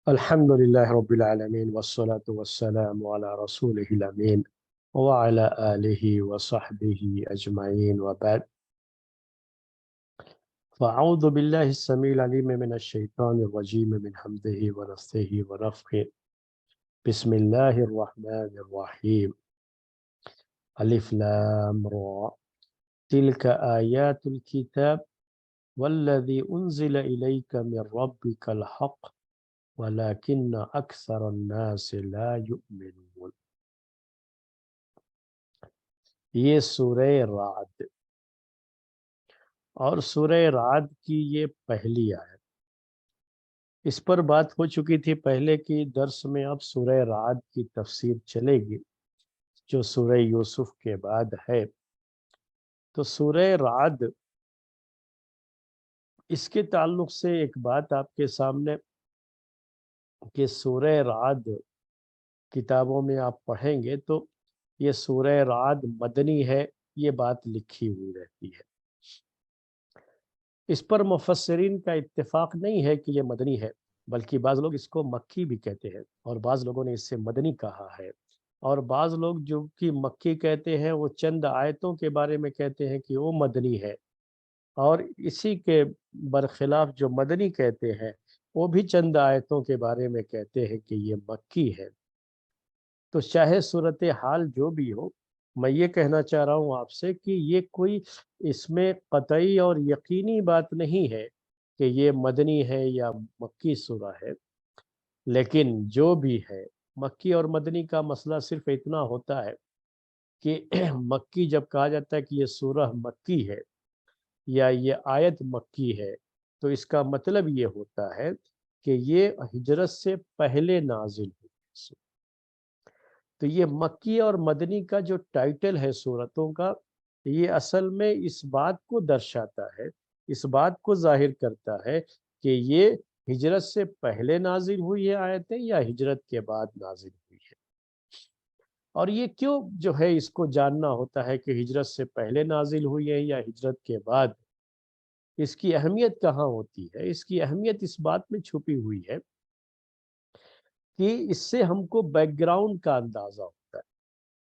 الحمد لله رب العالمين والصلاة والسلام على رسوله الأمين وعلى آله وصحبه أجمعين وبعد. فأعوذ بالله السميع العليم من الشيطان الرجيم من حمده ونفثه ونفخه. بسم الله الرحمن الرحيم. ألف لام را تلك آيات الكتاب والذي أنزل إليك من ربك الحق ولكن أكثر الناس لا يؤمنون. یہ سورہ رعد اور سورہ رعد کی یہ پہلی آیت، اس پر بات ہو چکی تھی پہلے کی درس میں. اب سورہ رعد کی تفسیر چلے گی جو سورہ یوسف کے بعد ہے. تو سورہ رعد، اس کے تعلق سے ایک بات آپ کے سامنے کہ سورہ رعد کتابوں میں آپ پڑھیں گے تو یہ سورہ رعد مدنی ہے، یہ بات لکھی ہوئی رہتی ہے. اس پر مفسرین کا اتفاق نہیں ہے کہ یہ مدنی ہے، بلکہ بعض لوگ اس کو مکی بھی کہتے ہیں اور بعض لوگوں نے اس سے مدنی کہا ہے، اور بعض لوگ جو کہ مکی کہتے ہیں وہ چند آیتوں کے بارے میں کہتے ہیں کہ وہ مدنی ہے، اور اسی کے برخلاف جو مدنی کہتے ہیں وہ بھی چند آیتوں کے بارے میں کہتے ہیں کہ یہ مکی ہے. تو چاہے صورتحال جو بھی ہو، میں یہ کہنا چاہ رہا ہوں آپ سے کہ یہ کوئی اس میں قطعی اور یقینی بات نہیں ہے کہ یہ مدنی ہے یا مکی سورہ ہے. لیکن جو بھی ہے، مکی اور مدنی کا مسئلہ صرف اتنا ہوتا ہے کہ مکی جب کہا جاتا ہے کہ یہ سورہ مکی ہے یا یہ آیت مکی ہے تو اس کا مطلب یہ ہوتا ہے کہ یہ ہجرت سے پہلے نازل ہوئی. تو یہ مکی اور مدنی کا جو ٹائٹل ہے صورتوں کا، یہ اصل میں اس بات کو درشاتا ہے، اس بات کو ظاہر کرتا ہے کہ یہ ہجرت سے پہلے نازل ہوئی ہے آیتیں یا ہجرت کے بعد نازل ہوئی ہے. اور یہ کیوں جو ہے اس کو جاننا ہوتا ہے کہ ہجرت سے پہلے نازل ہوئی ہے یا ہجرت کے بعد؟ اس کی اہمیت کہاں ہوتی ہے؟ اس کی اہمیت اس بات میں چھپی ہوئی ہے کہ اس سے ہم کو بیک گراؤنڈ کا اندازہ ہوتا ہے.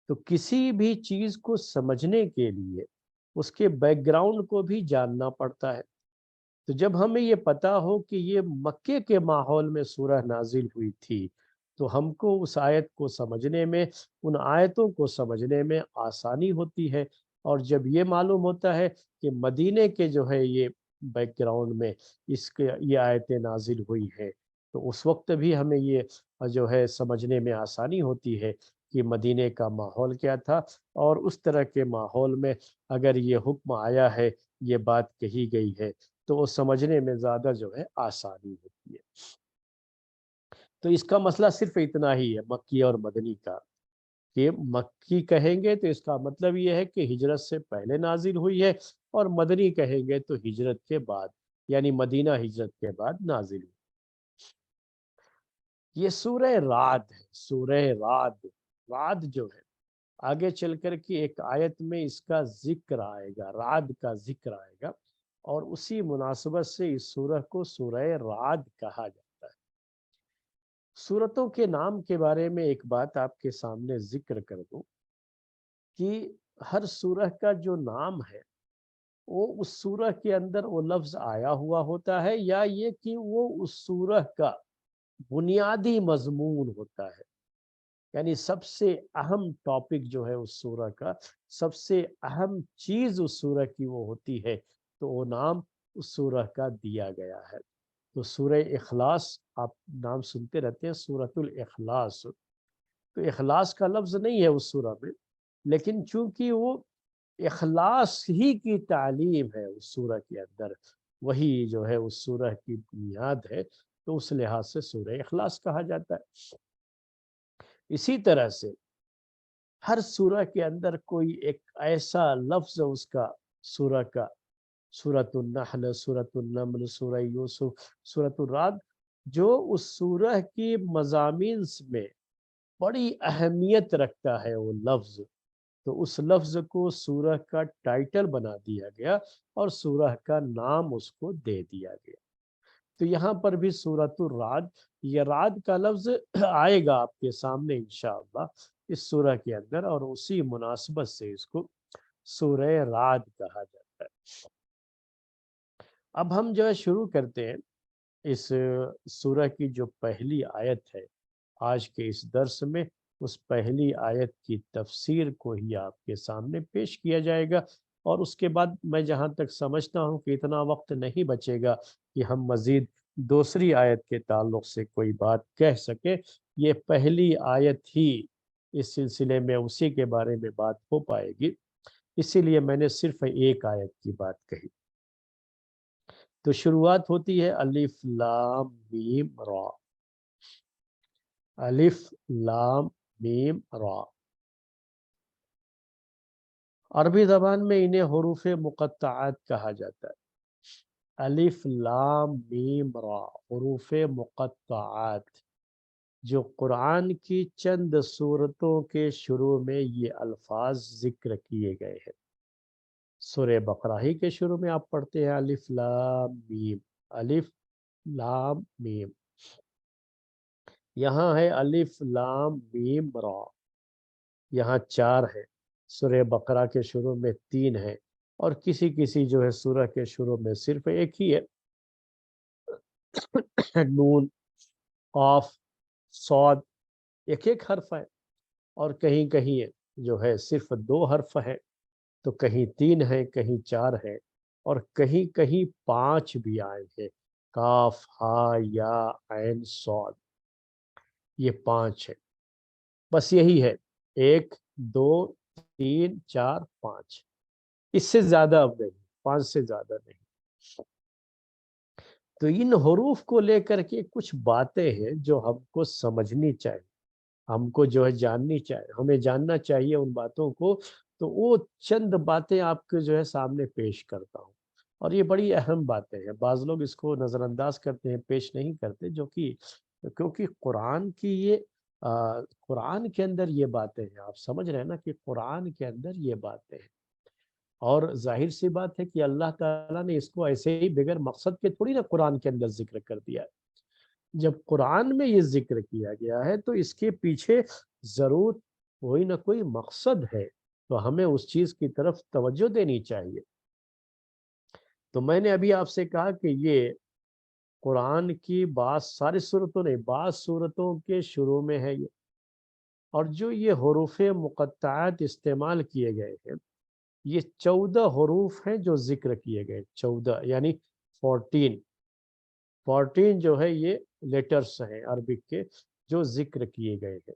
تو کسی بھی چیز کو سمجھنے کے لیے اس کے بیک گراؤنڈ کو بھی جاننا پڑتا ہے. تو جب ہمیں یہ پتا ہو کہ یہ مکے کے ماحول میں سورہ نازل ہوئی تھی تو ہم کو اس آیت کو سمجھنے میں، ان آیتوں کو سمجھنے میں آسانی ہوتی ہے. اور جب یہ معلوم ہوتا ہے کہ مدینے کے جو ہے یہ بیک گراؤنڈ میں اس کے یہ آیتیں نازل ہوئی ہیں تو اس وقت بھی ہمیں یہ جو ہے سمجھنے میں آسانی ہوتی ہے کہ مدینے کا ماحول کیا تھا، اور اس طرح کے ماحول میں اگر یہ حکم آیا ہے، یہ بات کہی گئی ہے تو وہ سمجھنے میں زیادہ جو ہے آسانی ہوتی ہے. تو اس کا مسئلہ صرف اتنا ہی ہے مکی اور مدنی کا، کہ مکی کہیں گے تو اس کا مطلب یہ ہے کہ ہجرت سے پہلے نازل ہوئی ہے، اور مدنی کہیں گے تو ہجرت کے بعد، یعنی مدینہ ہجرت کے بعد نازل ہوئی. یہ سورہ رعد ہے. سورہ رعد، رعد جو ہے آگے چل کر کے ایک آیت میں اس کا ذکر آئے گا، رعد کا ذکر آئے گا، اور اسی مناسبت سے اس سورہ کو سورہ رعد کہا جاتا ہے. سورتوں کے نام کے بارے میں ایک بات آپ کے سامنے ذکر کر دوں کہ ہر سورہ کا جو نام ہے وہ اس سورہ کے اندر وہ لفظ آیا ہوا ہوتا ہے، یا یہ کہ وہ اس سورہ کا بنیادی مضمون ہوتا ہے. یعنی سب سے اہم ٹاپک جو ہے اس سورہ کا، سب سے اہم چیز اس سورہ کی وہ ہوتی ہے، تو وہ نام اس سورہ کا دیا گیا ہے. تو سورہ اخلاص آپ نام سنتے رہتے ہیں، سورۃ الاخلاص. تو اخلاص کا لفظ نہیں ہے اس سورہ میں، لیکن چونکہ وہ اخلاص ہی کی تعلیم ہے اس سورہ کے اندر، وہی جو ہے اس سورہ کی بنیاد ہے، تو اس لحاظ سے سورہ اخلاص کہا جاتا ہے. اسی طرح سے ہر سورہ کے اندر کوئی ایک ایسا لفظ اس کا سورہ کا، سورۃ النحل، سورۃ النمل، سورہ یوسف، سورۃ الرعد، جو اس سورہ کی مضامین میں بڑی اہمیت رکھتا ہے وہ لفظ، تو اس لفظ کو سورہ کا ٹائٹل بنا دیا گیا اور سورہ کا نام اس کو دے دیا گیا. تو یہاں پر بھی سورۃ الرعد، یہ رعد کا لفظ آئے گا آپ کے سامنے انشاءاللہ اس سورہ کے اندر، اور اسی مناسبت سے اس کو سورہ رعد کہا جاتا ہے۔ اب ہم جو ہے شروع کرتے ہیں اس سورہ کی جو پہلی آیت ہے آج کے اس درس میں، اس پہلی آیت کی تفسیر کو ہی آپ کے سامنے پیش کیا جائے گا، اور اس کے بعد میں جہاں تک سمجھتا ہوں کہ اتنا وقت نہیں بچے گا کہ ہم مزید دوسری آیت کے تعلق سے کوئی بات کہہ سکیں۔ یہ پہلی آیت ہی اس سلسلے میں اسی کے بارے میں بات ہو پائے گی، اسی لیے میں نے صرف ایک آیت کی بات کہی۔ تو شروعات ہوتی ہے الف لام میم را، الف لام میم را۔ عربی زبان میں انہیں حروف مقطعات کہا جاتا ہے۔ الف لام میم را، حروف مقطعات جو قرآن کی چند سورتوں کے شروع میں یہ الفاظ ذکر کیے گئے ہیں۔ سورہ بقرہ ہی کے شروع میں آپ پڑھتے ہیں الف لام میم، الف لام میم۔ یہاں ہے الف لام میم را، یہاں 4 ہے، سورہ بقرہ کے شروع میں 3 ہے، اور کسی کسی جو ہے سورہ کے شروع میں صرف ایک ہی ہے۔ نون، قاف، صاد، ایک ایک حرف ہے، اور کہیں کہیں جو ہے صرف 2 حرف ہے، تو کہیں 3 ہے، کہیں 4 ہے، اور کہیں کہیں 5 بھی آئے ہیں، کاف، ہا، یا، عین، صاد، یہ 5 ہے۔ بس یہی ہے، 1 2 3 4 5، اس سے زیادہ اب نہیں، 5 سے زیادہ نہیں۔ تو ان حروف کو لے کر کے کچھ باتیں ہیں جو ہم کو سمجھنی چاہیے، ہم کو جو ہے جاننی چاہیے، ہمیں جاننا چاہیے ان باتوں کو۔ تو وہ چند باتیں آپ کے جو ہے سامنے پیش کرتا ہوں، اور یہ بڑی اہم باتیں ہیں، بعض لوگ اس کو نظر انداز کرتے ہیں، پیش نہیں کرتے، جو کہ کیونکہ قرآن کی یہ قرآن کے اندر یہ باتیں ہیں، آپ سمجھ رہے ہیں نا کہ قرآن کے اندر یہ باتیں ہیں، اور ظاہر سی بات ہے کہ اللہ تعالیٰ نے اس کو ایسے ہی بغیر مقصد کے تھوڑی نا قرآن کے اندر ذکر کر دیا ہے۔ جب قرآن میں یہ ذکر کیا گیا ہے تو اس کے پیچھے ضرور کوئی نہ کوئی مقصد ہے، تو ہمیں اس چیز کی طرف توجہ دینی چاہیے۔ تو میں نے ابھی آپ سے کہا کہ یہ قرآن کی ساری صورتوں نہیں، بعض صورتوں کے شروع میں ہے یہ، اور جو یہ حروف مقطعات استعمال کیے گئے ہیں، یہ 14 حروف ہیں جو ذکر کیے گئے، 14 یعنی 14 جو ہے یہ لیٹرز ہیں عربک کے جو ذکر کیے گئے ہیں،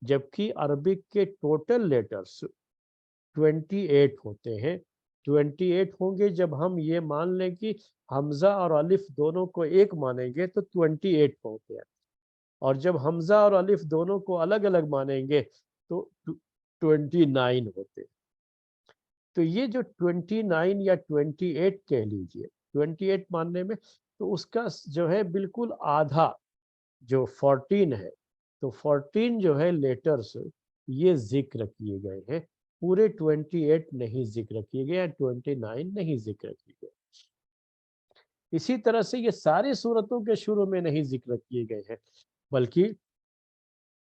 جبکہ عربک کے ٹوٹل لیٹرز 28 ہوتے ہیں۔ 28 ہوں گے، جب ہم یہ مان لیں کہ حمزہ اور الف دونوں کو ایک مانیں گے تو 28 ہوتے ہیں، اور جب حمزہ اور الف دونوں کو الگ الگ مانیں گے تو 29 ہوتے ہیں۔ تو یہ جو 29 یا 28 کہہ لیجئے، 28 ماننے میں، تو اس کا جو ہے بالکل آدھا جو 14 ہے، تو 14 جو ہے لیٹرز یہ ذکر کیے گئے ہیں، پورے 28 نہیں ذکر کیے گئے، 29 نہیں ذکر کیے گئے۔ اسی طرح سے یہ ساری صورتوں کے شروع میں نہیں ذکر کیے گئے ہیں، بلکہ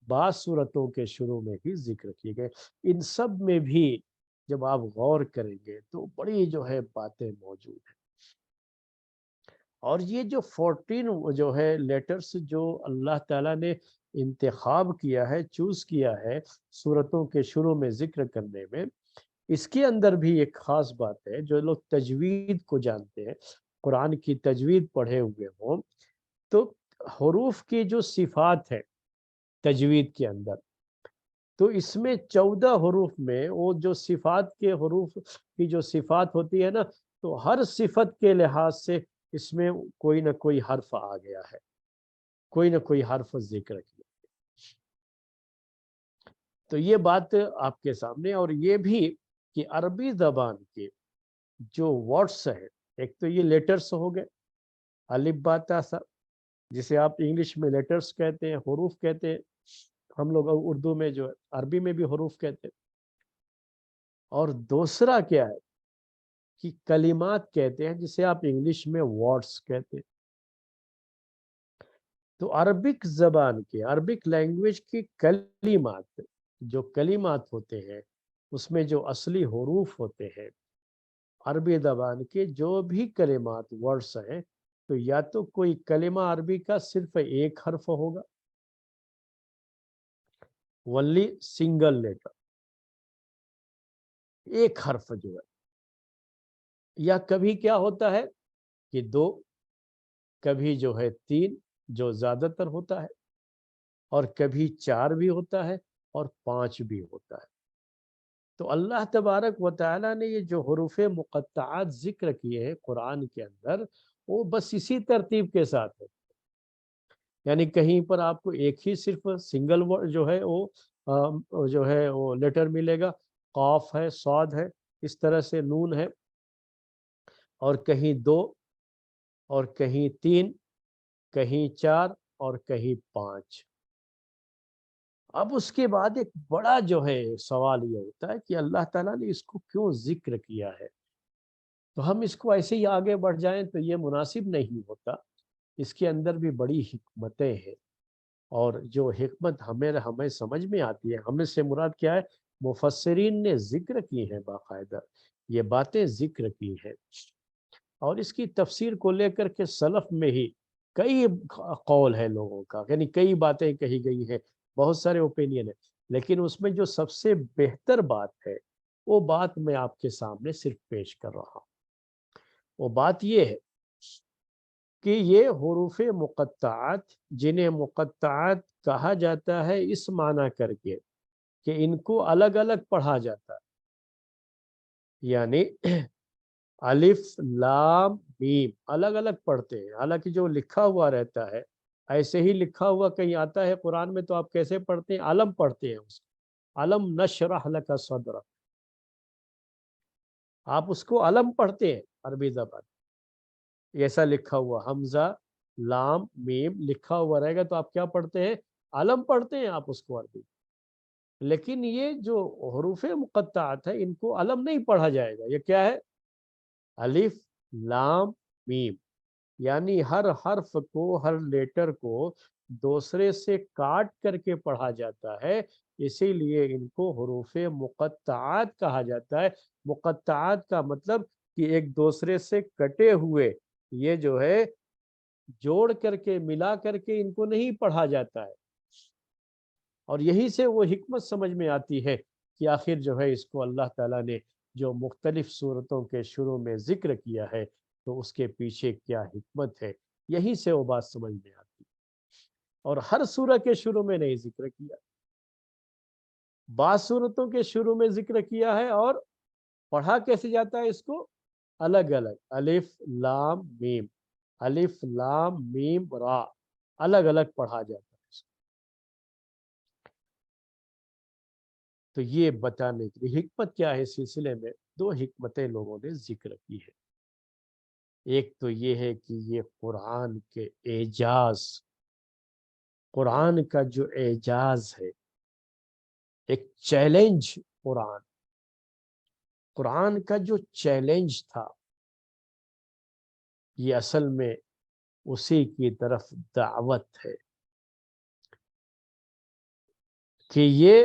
بعض صورتوں کے شروع میں ہی ذکر کیے گئے۔ ان سب میں بھی جب آپ غور کریں گے تو بڑی جو ہے باتیں موجود ہیں، اور یہ جو 14 جو ہے لیٹرز جو اللہ تعالیٰ نے انتخاب کیا ہے، چوز کیا ہے صورتوں کے شروع میں ذکر کرنے میں، اس کے اندر بھی ایک خاص بات ہے۔ جو لوگ تجوید کو جانتے ہیں، قرآن کی تجوید پڑھے ہوئے ہوں، تو حروف کی جو صفات ہے تجوید کے اندر، تو اس میں 14 حروف میں وہ جو صفات کے حروف کی جو صفات ہوتی ہے نا، تو ہر صفت کے لحاظ سے اس میں کوئی نہ کوئی حرف آ گیا ہے، کوئی نہ کوئی حرف ذکر کیا۔ تو یہ بات آپ کے سامنے، اور یہ بھی کہ عربی زبان کے جو ورڈس ہیں، ایک تو یہ لیٹرز ہو گئے، الف با تا سا، جسے آپ انگلش میں لیٹرز کہتے ہیں، حروف کہتے ہیں، ہم لوگ اردو میں جو ہے عربی میں بھی حروف کہتے ہیں۔ اور دوسرا کیا ہے کہ کلمات کہتے ہیں، جسے آپ انگلش میں ورڈز کہتے ہیں۔ تو عربک زبان کے، عربک لینگویج کی کلمات، جو کلمات ہوتے ہیں اس میں جو اصلی حروف ہوتے ہیں عربی زبان کے، جو بھی کلمات ورڈس ہیں، تو یا تو کوئی کلمہ عربی کا صرف ایک حرف ہوگا، ونلی سنگل لیٹر، ایک حرف جو ہے، یا کبھی کیا ہوتا ہے کہ دو، کبھی جو ہے تین، جو زیادہ تر ہوتا ہے، اور کبھی چار بھی ہوتا ہے اور پانچ بھی ہوتا ہے۔ تو اللہ تبارک و تعالیٰ نے یہ جو حروف مقطعات ذکر کیے ہیں قرآن کے اندر، وہ بس اسی ترتیب کے ساتھ ہے، یعنی کہیں پر آپ کو ایک ہی صرف سنگل ورڈ جو ہے وہ جو ہے وہ لیٹر ملے گا، قاف ہے، صاد ہے، اس طرح سے نون ہے، اور کہیں دو، اور کہیں تین، کہیں چار، اور کہیں پانچ۔ اب اس کے بعد ایک بڑا جو ہے سوال یہ ہوتا ہے کہ اللہ تعالیٰ نے اس کو کیوں ذکر کیا ہے؟ تو ہم اس کو ایسے ہی آگے بڑھ جائیں تو یہ مناسب نہیں ہوتا، اس کے اندر بھی بڑی حکمتیں ہیں، اور جو حکمت ہمیں سمجھ میں آتی ہے، ہمیں سے مراد کیا ہے، مفسرین نے ذکر کی ہیں، باقاعدہ یہ باتیں ذکر کی ہیں، اور اس کی تفسیر کو لے کر کے سلف میں ہی کئی قول ہے لوگوں کا، یعنی کئی باتیں کہی گئی ہیں، بہت سارے اوپینین ہیں، لیکن اس میں جو سب سے بہتر بات ہے وہ بات میں آپ کے سامنے صرف پیش کر رہا ہوں۔ وہ بات یہ ہے کہ یہ حروف مقطعات، جنہیں مقطعات کہا جاتا ہے اس معنی کر کے کہ ان کو الگ الگ پڑھا جاتا ہے، یعنی الف لام میم الگ الگ پڑھتے ہیں، حالانکہ جو لکھا ہوا رہتا ہے ایسے ہی لکھا ہوا کہیں آتا ہے قرآن میں تو آپ کیسے پڑھتے ہیں؟ علم پڑھتے ہیں اس کو، علم نشرح لک صدرک، آپ اس کو علم پڑھتے ہیں عربی زبان، ایسا لکھا ہوا حمزہ لام میم لکھا ہوا رہے گا تو آپ کیا پڑھتے ہیں؟ علم پڑھتے ہیں آپ اس کو عربی۔ لیکن یہ جو حروف مقطعات ہے ان کو علم نہیں پڑھا جائے گا، یہ کیا ہے؟ الف لام میم، یعنی ہر حرف کو، ہر لیٹر کو دوسرے سے کاٹ کر کے پڑھا جاتا ہے، اسی لیے ان کو حروف مقطعات کہا جاتا ہے۔ مقطعات کا مطلب کہ ایک دوسرے سے کٹے ہوئے، یہ جو ہے جوڑ کر کے ملا کر کے ان کو نہیں پڑھا جاتا ہے، اور یہی سے وہ حکمت سمجھ میں آتی ہے کہ آخر جو ہے اس کو اللہ تعالیٰ نے جو مختلف صورتوں کے شروع میں ذکر کیا ہے تو اس کے پیچھے کیا حکمت ہے، یہی سے وہ بات سمجھ میں آتی ہے۔ اور ہر سورہ کے شروع میں نہیں ذکر کیا، بعض صورتوں کے شروع میں ذکر کیا ہے، اور پڑھا کیسے جاتا ہے اس کو؟ الگ الگ، الف لام میم، الف لام میم را، الگ الگ پڑھا جاتا ہے اس کو۔ تو یہ بتانے کے لیے حکمت کیا ہے، اس سلسلے میں دو حکمتیں لوگوں نے ذکر کی ہے۔ ایک تو یہ ہے کہ یہ قرآن کے اعجاز، قرآن کا جو اعجاز ہے، ایک چیلنج، قرآن قرآن کا جو چیلنج تھا، یہ اصل میں اسی کی طرف دعوت ہے کہ یہ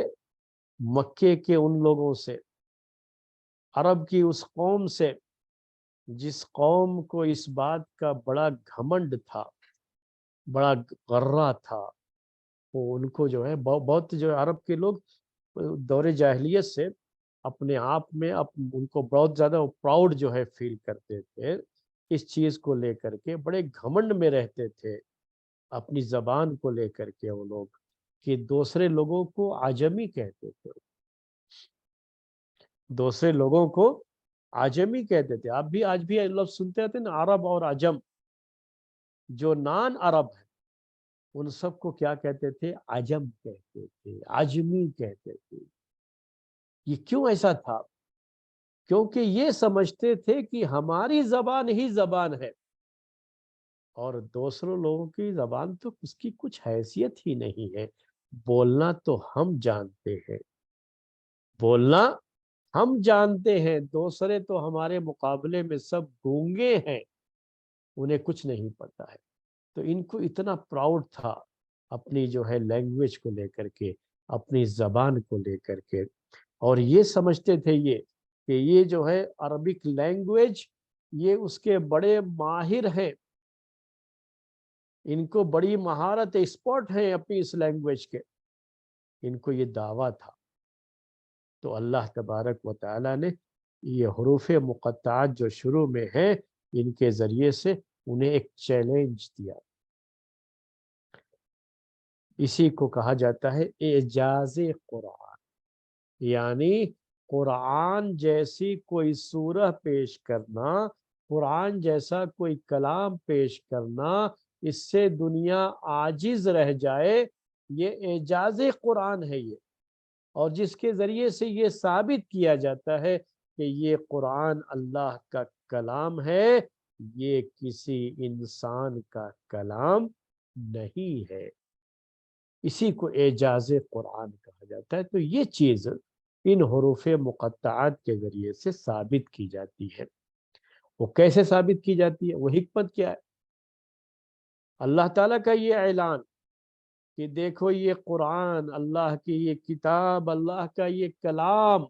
مکے کے ان لوگوں سے، عرب کی اس قوم سے جس قوم کو اس بات کا بڑا گھمنڈ تھا، بڑا غرہ تھا، وہ ان کو جو ہے بہت جو ہے عرب کے لوگ دور جاہلیت سے اپنے آپ میں ان کو بہت زیادہ پراؤڈ جو ہے فیل کرتے تھے، اس چیز کو لے کر کے بڑے گھمنڈ میں رہتے تھے، اپنی زبان کو لے کر کے وہ لوگ، کہ دوسرے لوگوں کو عجمی کہتے تھے، دوسرے لوگوں کو عجمی کہتے تھے۔ آپ بھی آج بھی لفظ سنتے تھے نا، عرب اور عجم، جو نان عرب ہے ان سب کو کیا کہتے تھے؟ عجم کہتے تھے، عجمی کہتے تھے۔ یہ کیوں ایسا تھا؟ کیونکہ یہ سمجھتے تھے کہ ہماری زبان ہی زبان ہے، اور دوسروں لوگوں کی زبان تو اس کی کچھ حیثیت ہی نہیں ہے، بولنا تو ہم جانتے ہیں، بولنا ہم جانتے ہیں، دوسرے تو ہمارے مقابلے میں سب گونگے ہیں، انہیں کچھ نہیں پتا ہے۔ تو ان کو اتنا پراؤڈ تھا اپنی جو ہے لینگویج کو لے کر کے، اپنی زبان کو لے کر کے، اور یہ سمجھتے تھے یہ کہ یہ جو ہے عربک لینگویج، یہ اس کے بڑے ماہر ہیں، ان کو بڑی مہارت ایکسپرٹ ہیں اپنی اس لینگویج کے، ان کو یہ دعویٰ تھا۔ تو اللہ تبارک و تعالی نے یہ حروف مقطعات جو شروع میں ہیں، ان کے ذریعے سے انہیں ایک چیلنج دیا۔ اسی کو کہا جاتا ہے اعجاز قرآن، یعنی قرآن جیسی کوئی سورہ پیش کرنا، قرآن جیسا کوئی کلام پیش کرنا، اس سے دنیا عاجز رہ جائے، یہ اعجاز قرآن ہے یہ، اور جس کے ذریعے سے یہ ثابت کیا جاتا ہے کہ یہ قرآن اللہ کا کلام ہے، یہ کسی انسان کا کلام نہیں ہے۔ اسی کو اعجاز قرآن کہا جاتا ہے۔ تو یہ چیز ان حروف مقطعات کے ذریعے سے ثابت کی جاتی ہے۔ وہ کیسے ثابت کی جاتی ہے؟ وہ حکمت کیا ہے؟ اللہ تعالیٰ کا یہ اعلان کہ دیکھو یہ قرآن، اللہ کی یہ کتاب، اللہ کا یہ کلام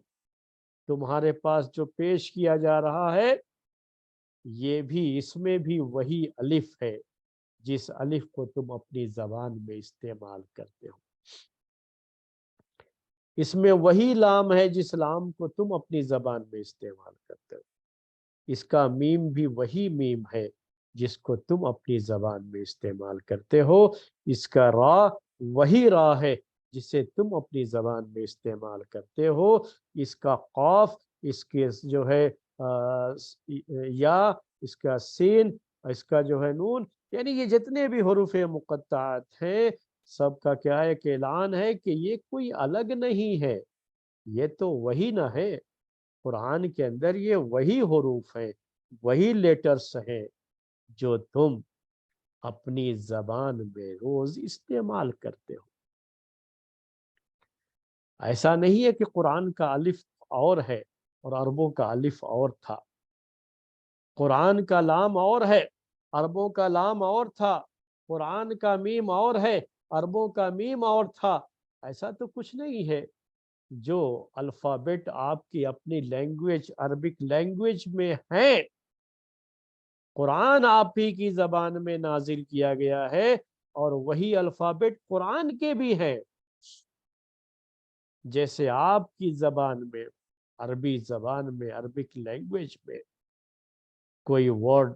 تمہارے پاس جو پیش کیا جا رہا ہے، یہ بھی، اس میں بھی وہی الف ہے جس الف کو تم اپنی زبان میں استعمال کرتے ہو، اس میں وہی لام ہے جس لام کو تم اپنی زبان میں استعمال کرتے ہو، اس کا میم بھی وہی میم ہے جس کو تم اپنی زبان میں استعمال کرتے ہو، اس کا را وہی را ہے جسے تم اپنی زبان میں استعمال کرتے ہو، اس کا قاف، اس کے جو ہے یا، اس کا سین، اس کا جو ہے نون، یعنی یہ جتنے بھی حروف مقطعات ہیں، سب کا کیا ہے کہ اعلان ہے کہ یہ کوئی الگ نہیں ہے، یہ تو وہی نہ ہے، قرآن کے اندر یہ وہی حروف ہیں، وہی لیٹرز ہیں جو تم اپنی زبان میں روز استعمال کرتے ہو۔ ایسا نہیں ہے کہ قرآن کا الف اور ہے اور عربوں کا الف اور تھا، قرآن کا لام اور ہے، عربوں کا لام اور تھا، قرآن کا میم اور ہے، عربوں کا میم اور تھا، ایسا تو کچھ نہیں ہے۔ جو الفابیٹ آپ کی اپنی لینگویج، عربک لینگویج میں ہیں، قرآن آپ ہی کی زبان میں نازل کیا گیا ہے، اور وہی الفابیٹ قرآن کے بھی ہیں۔ جیسے آپ کی زبان میں، عربی زبان میں، عربک لینگویج میں کوئی ورڈ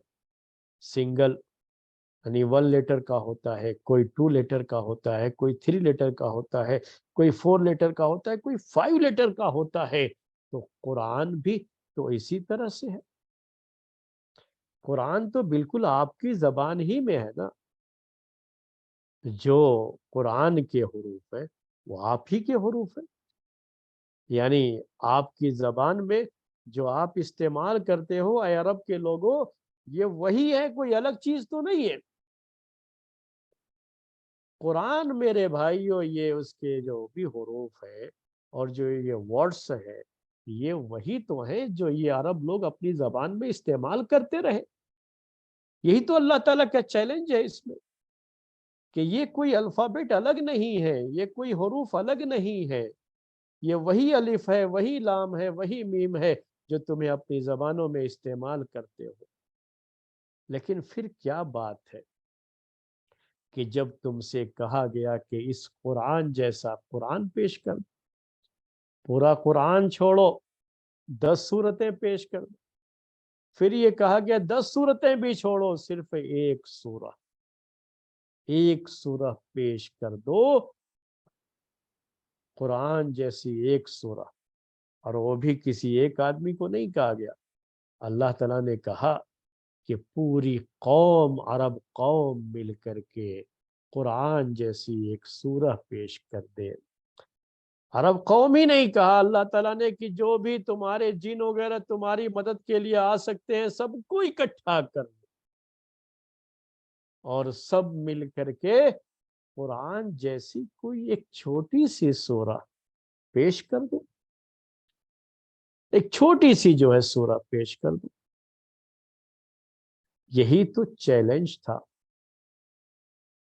سنگل یعنی 1 لیٹر کا ہوتا ہے، کوئی 2 لیٹر کا ہوتا ہے، کوئی 3 لیٹر کا ہوتا ہے، کوئی 4 لیٹر کا ہوتا ہے، کوئی 5 لیٹر کا ہوتا ہے، تو قرآن بھی تو اسی طرح سے ہے۔ قرآن تو بالکل آپ کی زبان ہی میں ہے نا، جو قرآن کے حروف ہیں وہ آپ ہی کے حروف ہیں، یعنی آپ کی زبان میں جو آپ استعمال کرتے ہو اے عرب کے لوگوں، یہ وہی ہے، کوئی الگ چیز تو نہیں ہے۔ قرآن میرے بھائیوں، یہ اس کے جو بھی حروف ہے اور جو یہ ورڈز ہے، یہ وہی تو ہیں جو یہ عرب لوگ اپنی زبان میں استعمال کرتے رہے۔ یہی تو اللہ تعالیٰ کا چیلنج ہے اس میں، کہ یہ کوئی الفابیٹ الگ نہیں ہے، یہ کوئی حروف الگ نہیں ہے، یہ وہی الف ہے، وہی لام ہے، وہی میم ہے جو تمہیں اپنی زبانوں میں استعمال کرتے ہو۔ لیکن پھر کیا بات ہے کہ جب تم سے کہا گیا کہ اس قرآن جیسا قرآن پیش کر، پورا قرآن چھوڑو، 10 صورتیں پیش کر دو، پھر یہ کہا گیا 10 صورتیں بھی چھوڑو، صرف ایک سورہ پیش کر دو، قرآن جیسی ایک سورہ، اور وہ بھی کسی ایک آدمی کو نہیں کہا گیا، اللہ تعالیٰ نے کہا کہ پوری قوم، عرب قوم مل کر کے قرآن جیسی ایک سورہ پیش کر دے۔ عرب قوم ہی نہیں کہا، اللہ تعالیٰ نے کہ جو بھی تمہارے جن وغیرہ تمہاری مدد کے لیے آ سکتے ہیں، سب کو اکٹھا کر دو، اور سب مل کر کے قرآن جیسی کوئی ایک چھوٹی سی سورہ پیش کر دو، ایک چھوٹی سی جو ہے سورہ پیش کر دو۔ یہی تو چیلنج تھا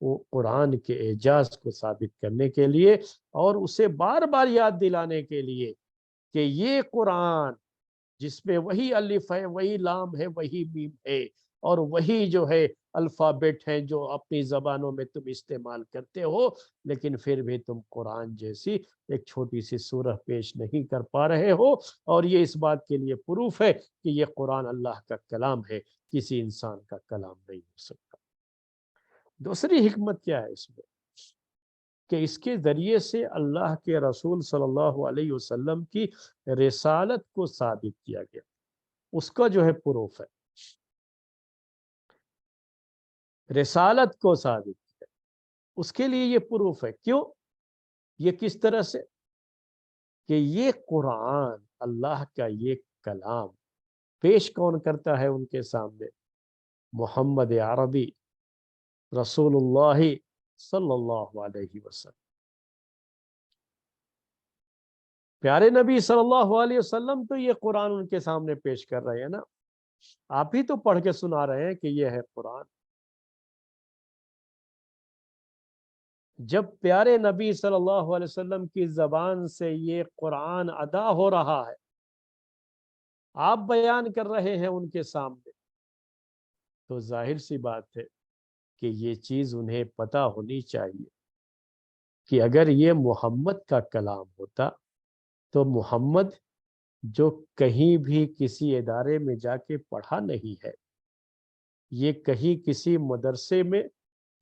وہ قرآن کے اعجاز کو ثابت کرنے کے لیے اور اسے بار بار یاد دلانے کے لیے کہ یہ قرآن جس میں وہی الف ہے، وہی لام ہے، وہی میم ہے، اور وہی جو ہے الفابیٹ ہیں جو اپنی زبانوں میں تم استعمال کرتے ہو، لیکن پھر بھی تم قرآن جیسی ایک چھوٹی سی سورہ پیش نہیں کر پا رہے ہو، اور یہ اس بات کے لیے پروف ہے کہ یہ قرآن اللہ کا کلام ہے، کسی انسان کا کلام نہیں ہو سکتا۔ دوسری حکمت کیا ہے اس میں کہ اس کے ذریعے سے اللہ کے رسول صلی اللہ علیہ وسلم کی رسالت کو ثابت کیا گیا، اس کا جو ہے پروف ہے، رسالت کو ثابت کیا، اس کے لیے یہ پروف ہے۔ کیوں؟ یہ کس طرح سے کہ یہ قرآن اللہ کا یہ کلام پیش کون کرتا ہے ان کے سامنے؟ محمد عربی رسول اللہ صلی اللہ علیہ وسلم، پیارے نبی صلی اللہ علیہ وسلم تو یہ قرآن ان کے سامنے پیش کر رہے ہیں نا، آپ ہی تو پڑھ کے سنا رہے ہیں کہ یہ ہے قرآن۔ جب پیارے نبی صلی اللہ علیہ وسلم کی زبان سے یہ قرآن ادا ہو رہا ہے، آپ بیان کر رہے ہیں ان کے سامنے، تو ظاہر سی بات ہے کہ یہ چیز انہیں پتہ ہونی چاہیے کہ اگر یہ محمد کا کلام ہوتا تو محمد جو کہیں بھی کسی ادارے میں جا کے پڑھا نہیں ہے، یہ کہیں کسی مدرسے میں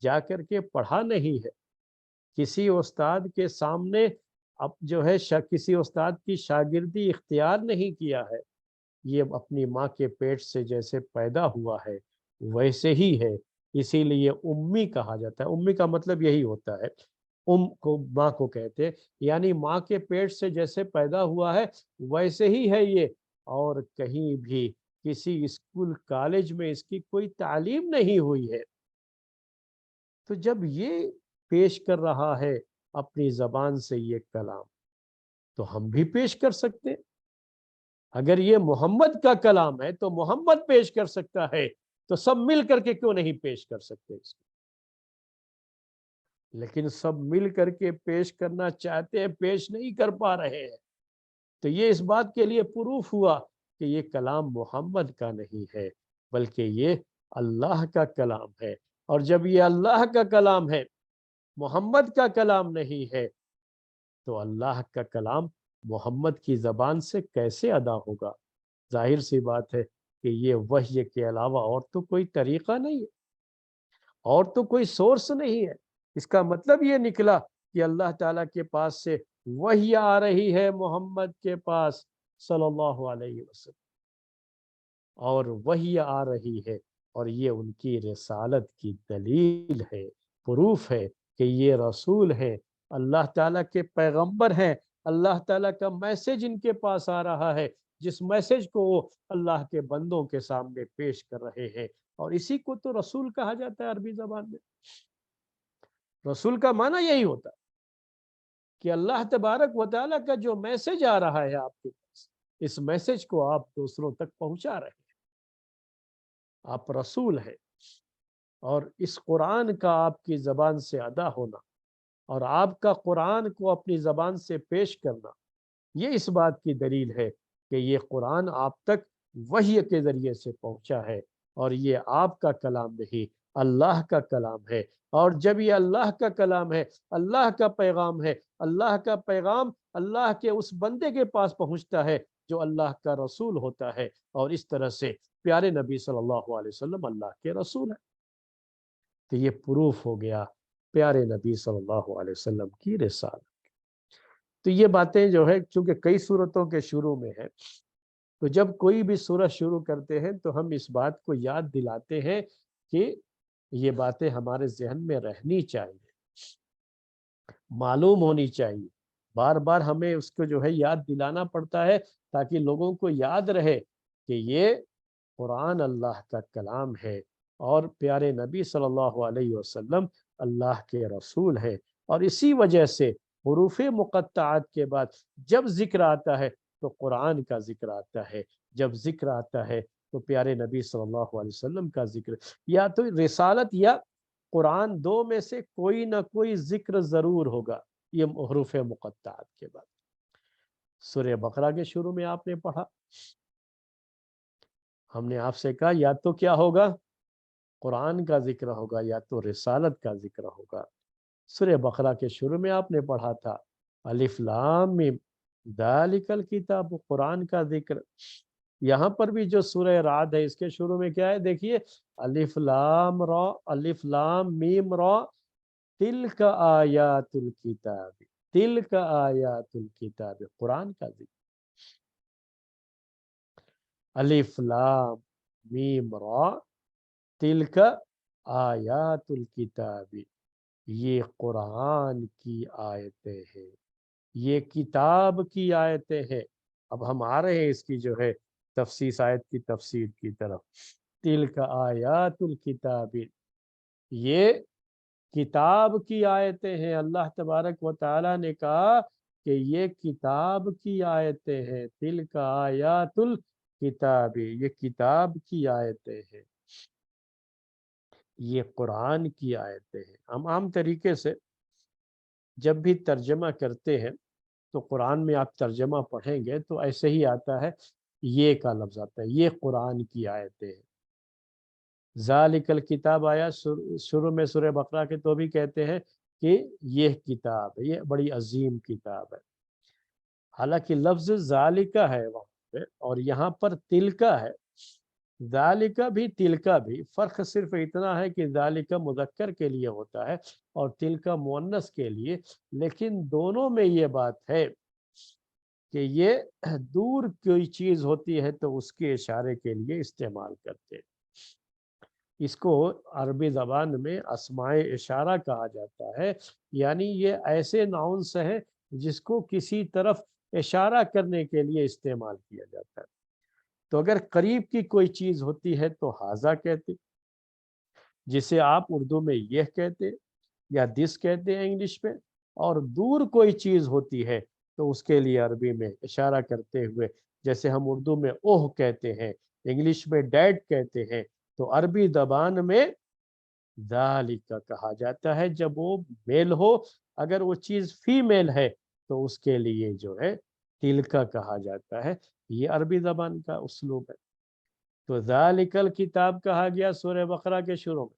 جا کر کے پڑھا نہیں ہے، کسی استاد کے سامنے اب جو ہے کسی استاد کی شاگردی اختیار نہیں کیا ہے، یہ اپنی ماں کے پیٹ سے جیسے پیدا ہوا ہے ویسے ہی ہے، اسی لیے امی کہا جاتا ہے۔ امی کا مطلب یہی ہوتا ہے، کو ماں کو کہتے، یعنی ماں کے پیٹ سے جیسے پیدا ہوا ہے ویسے ہی ہے یہ، اور کہیں بھی کسی اسکول کالج میں اس کی کوئی تعلیم نہیں ہوئی ہے۔ تو جب یہ پیش کر رہا ہے اپنی زبان سے یہ کلام، تو ہم بھی پیش کر سکتے۔ اگر یہ محمد کا کلام ہے تو محمد پیش کر سکتا ہے، تو سب مل کر کے کیوں نہیں پیش کر سکتے اس کو؟ لیکن سب مل کر کے پیش کرنا چاہتے ہیں، پیش نہیں کر پا رہے ہیں، تو یہ اس بات کے لیے پروف ہوا کہ یہ کلام محمد کا نہیں ہے بلکہ یہ اللہ کا کلام ہے۔ اور جب یہ اللہ کا کلام ہے، محمد کا کلام نہیں ہے، تو اللہ کا کلام محمد کی زبان سے کیسے ادا ہوگا؟ ظاہر سی بات ہے کہ یہ وحی کے علاوہ اور تو کوئی طریقہ نہیں ہے، اور تو کوئی سورس نہیں ہے۔ اس کا مطلب یہ نکلا کہ اللہ تعالیٰ کے پاس سے وحی آ رہی ہے محمد کے پاس صلی اللہ علیہ وسلم، اور وحی آ رہی ہے، اور یہ ان کی رسالت کی دلیل ہے، پروف ہے کہ یہ رسول ہے، اللہ تعالیٰ کے پیغمبر ہیں، اللہ تعالیٰ کا میسج ان کے پاس آ رہا ہے، جس میسج کو وہ اللہ کے بندوں کے سامنے پیش کر رہے ہیں، اور اسی کو تو رسول کہا جاتا ہے عربی زبان میں۔ رسول کا معنی یہی ہوتا ہے کہ اللہ تبارک و تعالیٰ کا جو میسج آ رہا ہے آپ کے پاس، اس میسج کو آپ دوسروں تک پہنچا رہے ہیں، آپ رسول ہیں، اور اس قرآن کا آپ کی زبان سے ادا ہونا اور آپ کا قرآن کو اپنی زبان سے پیش کرنا، یہ اس بات کی دلیل ہے کہ یہ قرآن آپ تک وحی کے ذریعے سے پہنچا ہے، اور یہ آپ کا کلام نہیں، اللہ کا کلام ہے۔ اور جب یہ اللہ کا کلام ہے، اللہ کا پیغام ہے، اللہ کا پیغام اللہ کے اس بندے کے پاس پہنچتا ہے جو اللہ کا رسول ہوتا ہے، اور اس طرح سے پیارے نبی صلی اللہ علیہ وسلم اللہ کے رسول ہیں۔ تو یہ پروف ہو گیا پیارے نبی صلی اللہ علیہ وسلم کی رسالت۔ تو یہ باتیں جو ہے چونکہ کئی صورتوں کے شروع میں ہے، تو جب کوئی بھی سورہ شروع کرتے ہیں تو ہم اس بات کو یاد دلاتے ہیں کہ یہ باتیں ہمارے ذہن میں رہنی چاہیے، معلوم ہونی چاہیے، بار بار ہمیں اس کو جو ہے یاد دلانا پڑتا ہے تاکہ لوگوں کو یاد رہے کہ یہ قرآن اللہ کا کلام ہے، اور پیارے نبی صلی اللہ علیہ وسلم اللہ کے رسول ہے۔ اور اسی وجہ سے حروف مقطعات کے بعد جب ذکر آتا ہے تو قرآن کا ذکر آتا ہے، جب ذکر آتا ہے تو پیارے نبی صلی اللہ علیہ وسلم کا ذکر، یا تو رسالت یا قرآن دو میں سے کوئی نہ کوئی ذکر ضرور ہوگا یہ حروف مقطعات کے بعد۔ سورہ بقرہ کے شروع میں آپ نے پڑھا، ہم نے آپ سے کہا یا تو کیا ہوگا، قرآن کا ذکر ہوگا یا تو رسالت کا ذکر ہوگا۔ سورہ بقرہ کے شروع میں آپ نے پڑھا تھا الف لام میم ذالک الکتاب، قرآن کا ذکر۔ یہاں پر بھی جو سورہ رعد ہے اس کے شروع میں کیا ہے، دیکھیے الف لام را، الف لام میم را تلک آیات الکتاب، تلک آیات الکتاب، قرآن کا ذکر۔ الف لام میم را تلک آیات الکتاب، یہ قرآن کی آیتیں ہیں، یہ کتاب کی آیتیں ہیں۔ اب ہم آ رہے ہیں اس کی جو ہے تفسیر، آیت کی تفسیر کی طرف۔ تلک آیات الکتاب، یہ کتاب کی آیتیں ہیں۔ اللہ تبارک و تعالیٰ نے کہا کہ یہ کتاب کی آیتیں ہیں، تلک آیات الکتاب، یہ کتاب کی آیتیں ہیں، یہ قرآن کی آیتیں ہیں۔ ہم عام طریقے سے جب بھی ترجمہ کرتے ہیں تو قرآن میں آپ ترجمہ پڑھیں گے تو ایسے ہی آتا ہے، یہ کا لفظ آتا ہے، یہ قرآن کی آیتیں ہیں۔ ذالک الکتاب آیا شروع میں سورہ بقرہ کے تو بھی کہتے ہیں کہ یہ کتاب ہے، یہ بڑی عظیم کتاب ہے۔ حالانکہ لفظ ذالکہ ہے وہاں پہ اور یہاں پر تلکہ ہے، ذالکہ بھی تلکہ بھی، فرق صرف اتنا ہے کہ ذالکہ مذکر کے لیے ہوتا ہے اور تلکہ مؤنث کے لیے، لیکن دونوں میں یہ بات ہے کہ یہ دور کوئی چیز ہوتی ہے تو اس کے اشارے کے لیے استعمال کرتے ہیں۔ اس کو عربی زبان میں اسماء اشارہ کہا جاتا ہے، یعنی یہ ایسے ناؤنس ہیں جس کو کسی طرف اشارہ کرنے کے لیے استعمال کیا جاتا ہے۔ تو اگر قریب کی کوئی چیز ہوتی ہے تو ہاذا کہتے، جسے آپ اردو میں یہ کہتے یا دس کہتے ہیں انگلش میں، اور دور کوئی چیز ہوتی ہے تو اس کے لیے عربی میں اشارہ کرتے ہوئے، جیسے ہم اردو میں اوہ کہتے ہیں، انگلش میں ڈیڈ کہتے ہیں، تو عربی زبان میں ذالک کہا جاتا ہے جب وہ میل ہو۔ اگر وہ چیز فیمیل ہے تو اس کے لیے جو ہے تلکا کہا جاتا ہے۔ یہ عربی زبان کا اسلوب ہے۔ تو ذالک الکتاب کہا گیا سورہ بقرہ کے شروع میں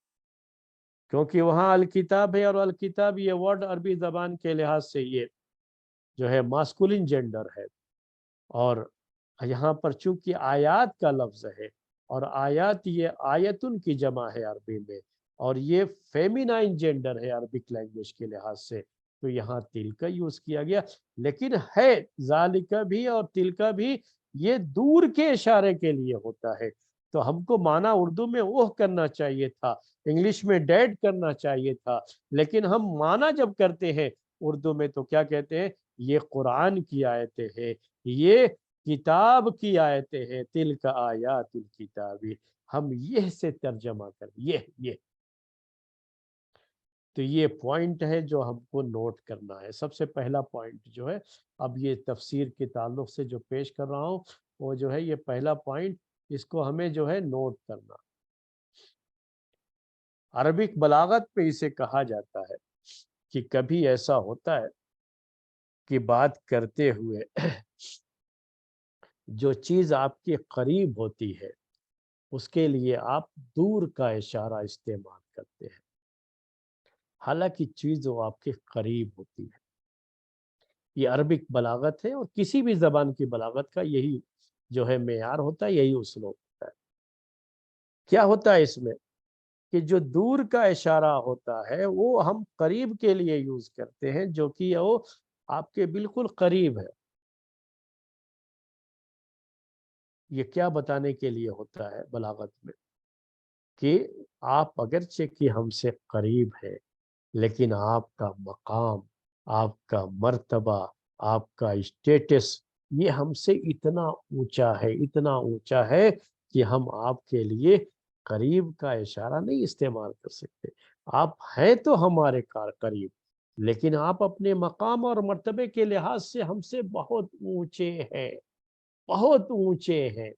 کیونکہ وہاں الکتاب ہے، اور الکتاب یہ ورڈ عربی زبان کے لحاظ سے یہ جو ہے ماسکولین جینڈر ہے، اور یہاں پر چونکہ آیات کا لفظ ہے اور آیات یہ آیتن کی جمع ہے عربی میں، اور یہ فیمینائن جینڈر ہے عربک لینگویج کے لحاظ سے، تو یہاں تلکا یوز کیا گیا۔ لیکن ہے ذالکہ بھی اور تلکا بھی یہ دور کے اشارے کے لیے ہوتا ہے، تو ہم کو معنی اردو میں وہ کرنا چاہیے تھا، انگلش میں ڈیڈ کرنا چاہیے تھا، لیکن ہم معنی جب کرتے ہیں اردو میں تو کیا کہتے ہیں، یہ قرآن کی آیتیں ہیں، یہ کتاب کی آیتیں ہیں، تلک آیات الکتاب، ہم یہ سے ترجمہ کر یہ تو یہ پوائنٹ ہے جو ہم کو نوٹ کرنا ہے۔ سب سے پہلا پوائنٹ جو ہے، اب یہ تفسیر کے تعلق سے جو پیش کر رہا ہوں وہ جو ہے یہ پہلا پوائنٹ، اس کو ہمیں جو ہے نوٹ کرنا۔ عربک بلاغت پہ اسے کہا جاتا ہے کہ کبھی ایسا ہوتا ہے کہ بات کرتے ہوئے جو چیز آپ کے قریب ہوتی ہے اس کے لیے آپ دور کا اشارہ استعمال کرتے ہیں، حالانکہ چیز وہ آپ کے قریب ہوتی ہے۔ یہ عربک بلاغت ہے، اور کسی بھی زبان کی بلاغت کا یہی جو ہے معیار ہوتا ہے، یہی اسلوب ہوتا ہے۔ کیا ہوتا ہے اس میں کہ جو دور کا اشارہ ہوتا ہے وہ ہم قریب کے لیے یوز کرتے ہیں، جو کہ وہ آپ کے بالکل قریب ہے۔ یہ کیا بتانے کے لیے ہوتا ہے بلاغت میں کہ آپ اگرچہ کہ ہم سے قریب ہے، لیکن آپ کا مقام، آپ کا مرتبہ، آپ کا اسٹیٹس یہ ہم سے اتنا اونچا ہے، اتنا اونچا ہے کہ ہم آپ کے لیے قریب کا اشارہ نہیں استعمال کر سکتے۔ آپ ہیں تو ہمارے قریب، لیکن آپ اپنے مقام اور مرتبے کے لحاظ سے ہم سے بہت اونچے ہیں، بہت اونچے ہیں۔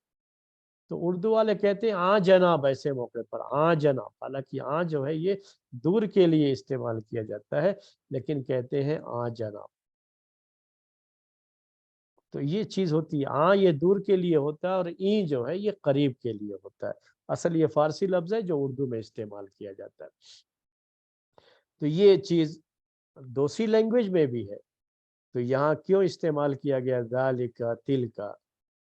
تو اردو والے کہتے ہیں آ جناب، ایسے موقع پر آ جناب، حالانکہ آ جو ہے یہ دور کے لیے استعمال کیا جاتا ہے، لیکن کہتے ہیں آ جناب۔ تو یہ چیز ہوتی ہے، آ یہ دور کے لیے ہوتا ہے، اور ای جو ہے یہ قریب کے لیے ہوتا ہے۔ اصل یہ فارسی لفظ ہے جو اردو میں استعمال کیا جاتا ہے۔ تو یہ چیز دوسری لینگویج میں بھی ہے، تو یہاں کیوں استعمال کیا گیا ذالک تلک،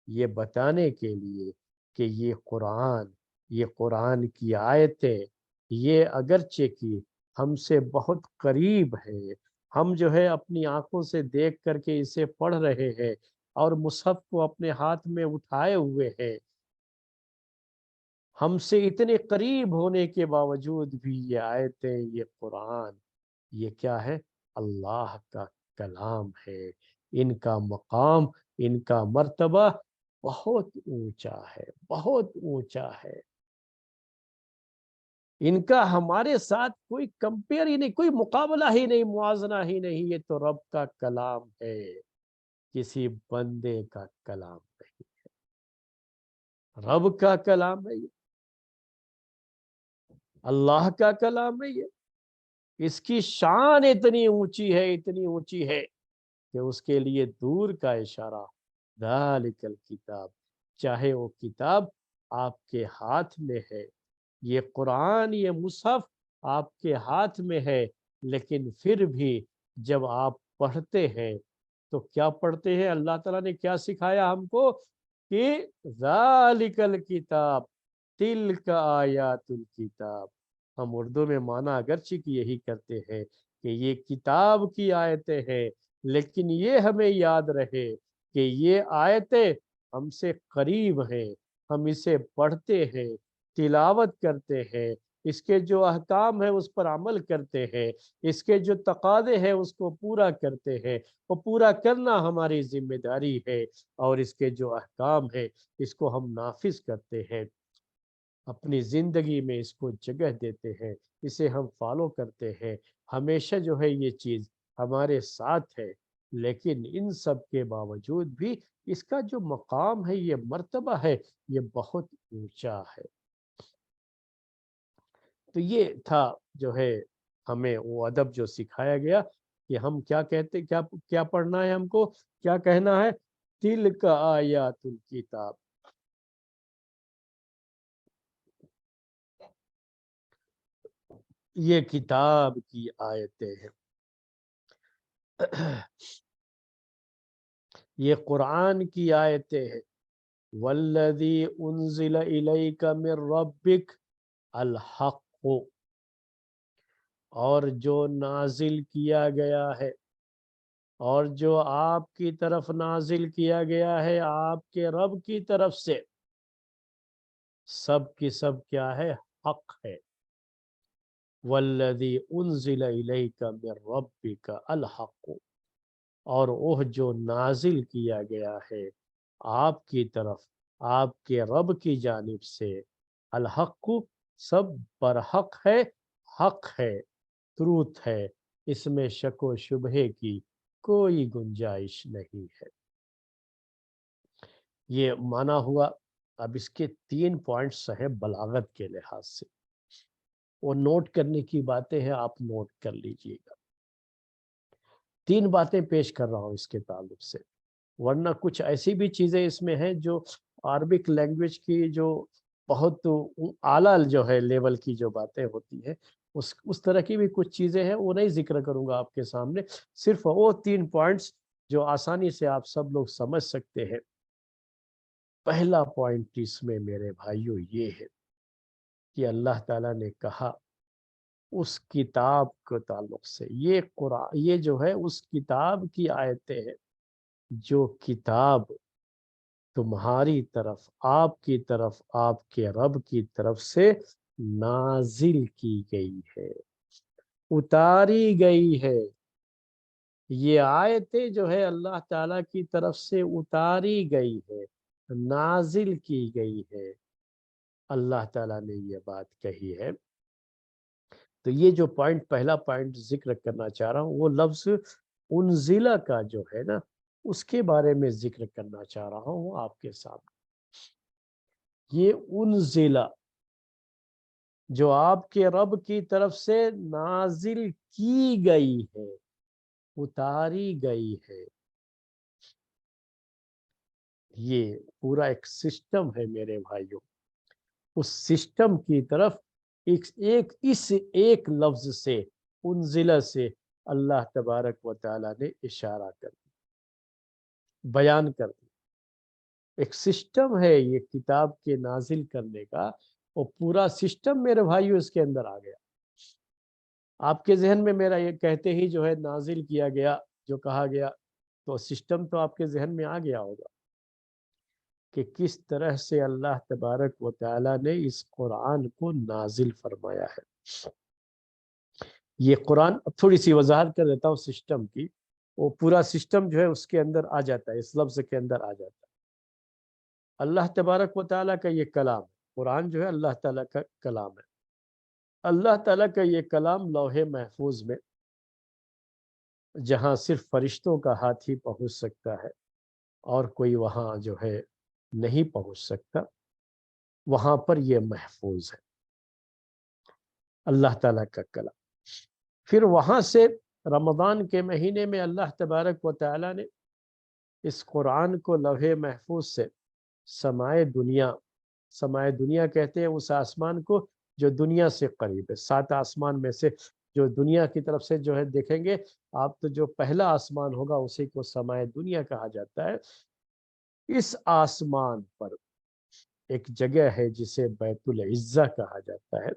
یہ بتانے کے لیے کہ یہ قرآن کی آیتیں، یہ اگرچہ کہ ہم سے بہت قریب ہے، ہم جو ہے اپنی آنکھوں سے دیکھ کر کے اسے پڑھ رہے ہیں اور مصحف کو اپنے ہاتھ میں اٹھائے ہوئے ہیں، ہم سے اتنے قریب ہونے کے باوجود بھی یہ آیتیں، یہ قرآن، یہ کیا ہے؟ اللہ کا کلام ہے۔ ان کا مقام، ان کا مرتبہ بہت اونچا ہے، بہت اونچا ہے۔ ان کا ہمارے ساتھ کوئی کمپیئر ہی نہیں، کوئی مقابلہ ہی نہیں، موازنہ ہی نہیں۔ یہ تو رب کا کلام ہے، کسی بندے کا کلام نہیں، رب کا کلام ہے یہ، اللہ کا کلام ہے یہ۔ اس کی شان اتنی اونچی ہے، اتنی اونچی ہے کہ اس کے لیے دور کا اشارہ، ذالک الکتاب، چاہے وہ کتاب آپ کے ہاتھ میں ہے، یہ قرآن، یہ مصحف آپ کے ہاتھ میں ہے، لیکن پھر بھی جب آپ پڑھتے ہیں تو کیا پڑھتے ہیں؟ اللہ تعالیٰ نے کیا سکھایا ہم کو کہ ذالک الکتاب تلک آیات الکتاب۔ ہم اردو میں معنی اگرچہ کہ یہی کرتے ہیں کہ یہ کتاب کی آیتیں ہیں، لیکن یہ ہمیں یاد رہے کہ یہ آیتیں ہم سے قریب ہیں، ہم اسے پڑھتے ہیں، تلاوت کرتے ہیں، اس کے جو احکام ہیں اس پر عمل کرتے ہیں، اس کے جو تقاضے ہیں اس کو پورا کرتے ہیں، وہ پورا کرنا ہماری ذمہ داری ہے، اور اس کے جو احکام ہیں اس کو ہم نافذ کرتے ہیں، اپنی زندگی میں اس کو جگہ دیتے ہیں، اسے ہم فالو کرتے ہیں، ہمیشہ جو ہے یہ چیز ہمارے ساتھ ہے۔ لیکن ان سب کے باوجود بھی اس کا جو مقام ہے، یہ مرتبہ ہے، یہ بہت اونچا ہے۔ تو یہ تھا جو ہے ہمیں وہ ادب جو سکھایا گیا کہ ہم کیا کہتے، کیا پڑھنا ہے، ہم کو کیا کہنا ہے؟ تلک آیات الکتاب، یہ کتاب کی آیتیں ہیں، یہ قرآن کی آیتیں ہیں۔ والذی انزل الیک من ربک الحق، اور جو نازل کیا گیا ہے، اور جو آپ کی طرف نازل کیا گیا ہے آپ کے رب کی طرف سے، سب کی سب کیا ہے؟ حق ہے۔ والذی انزل الیک من ربک الحق، اور وہ جو نازل کیا گیا ہے آپ کی طرف آپ کے رب کی جانب سے، الحق، سب برحق ہے، حق ہے، تروت ہے، اس میں شک و شبہے کی کوئی گنجائش نہیں ہے۔ یہ معنی ہوا۔ اب اس کے 3 پوائنٹس ہیں بلاغت کے لحاظ سے، وہ نوٹ کرنے کی باتیں ہیں، آپ نوٹ کر لیجئے گا۔ 3 باتیں پیش کر رہا ہوں اس کے تعلق سے، ورنہ کچھ ایسی بھی چیزیں اس میں ہیں جو عربک لینگویج کی جو بہت اعلیٰ جو ہے لیول کی جو باتیں ہوتی ہیں، اس طرح کی بھی کچھ چیزیں ہیں، وہ نہیں ذکر کروں گا آپ کے سامنے، صرف وہ 3 پوائنٹس جو آسانی سے آپ سب لوگ سمجھ سکتے ہیں۔ پہلا پوائنٹ اس میں میرے بھائیوں یہ ہے کہ اللہ تعالیٰ نے کہا اس کتاب کے تعلق سے، یہ قرآن، یہ جو ہے اس کتاب کی آیتیں ہیں، جو کتاب تمہاری طرف، آپ کی طرف، آپ کے رب کی طرف سے نازل کی گئی ہے، اتاری گئی ہے۔ یہ آیتیں جو ہے اللہ تعالیٰ کی طرف سے اتاری گئی ہے، نازل کی گئی ہے، اللہ تعالیٰ نے یہ بات کہی ہے۔ تو یہ جو پوائنٹ، پہلا پوائنٹ ذکر کرنا چاہ رہا ہوں، وہ لفظ انزلہ کا جو ہے نا، اس کے بارے میں ذکر کرنا چاہ رہا ہوں آپ کے سامنے۔ یہ انزلہ جو آپ کے رب کی طرف سے نازل کی گئی ہے، اتاری گئی ہے، یہ پورا ایک سسٹم ہے میرے بھائیوں۔ اس سسٹم کی طرف اس ایک لفظ سے، انزلہ سے، اللہ تبارک و تعالیٰ نے اشارہ کر دیا، بیان کر دیا۔ ایک سسٹم ہے یہ کتاب کے نازل کرنے کا، اور پورا سسٹم میرے بھائیوں اس کے اندر آ گیا۔ آپ کے ذہن میں میرا یہ کہتے ہی جو ہے نازل کیا گیا جو کہا گیا، تو سسٹم تو آپ کے ذہن میں آ گیا ہوگا کہ کس طرح سے اللہ تبارک و تعالیٰ نے اس قرآن کو نازل فرمایا ہے۔ یہ قرآن، اب تھوڑی سی وضاحت کر دیتا ہوں سسٹم کی، وہ پورا سسٹم جو ہے اس کے اندر آ جاتا ہے، اس لفظ کے اندر آ جاتا ہے۔ اللہ تبارک و تعالیٰ کا یہ کلام، قرآن جو ہے اللہ تعالیٰ کا کلام ہے۔ اللہ تعالیٰ کا یہ کلام لوح محفوظ میں، جہاں صرف فرشتوں کا ہاتھ ہی پہنچ سکتا ہے اور کوئی وہاں جو ہے نہیں پہنچ سکتا، وہاں پر یہ محفوظ ہے اللہ تعالیٰ کا کلام۔ پھر وہاں سے رمضان کے مہینے میں اللہ تبارک و تعالیٰ نے اس قرآن کو لوح محفوظ سے سمائے دنیا کہتے ہیں اس آسمان کو جو دنیا سے قریب ہے۔ 7 آسمان میں سے جو دنیا کی طرف سے جو ہے دیکھیں گے آپ، تو جو پہلا آسمان ہوگا اسی کو سمائے دنیا کہا جاتا ہے۔ اس آسمان پر ایک جگہ ہے جسے بیت العزہ کہا جاتا ہے،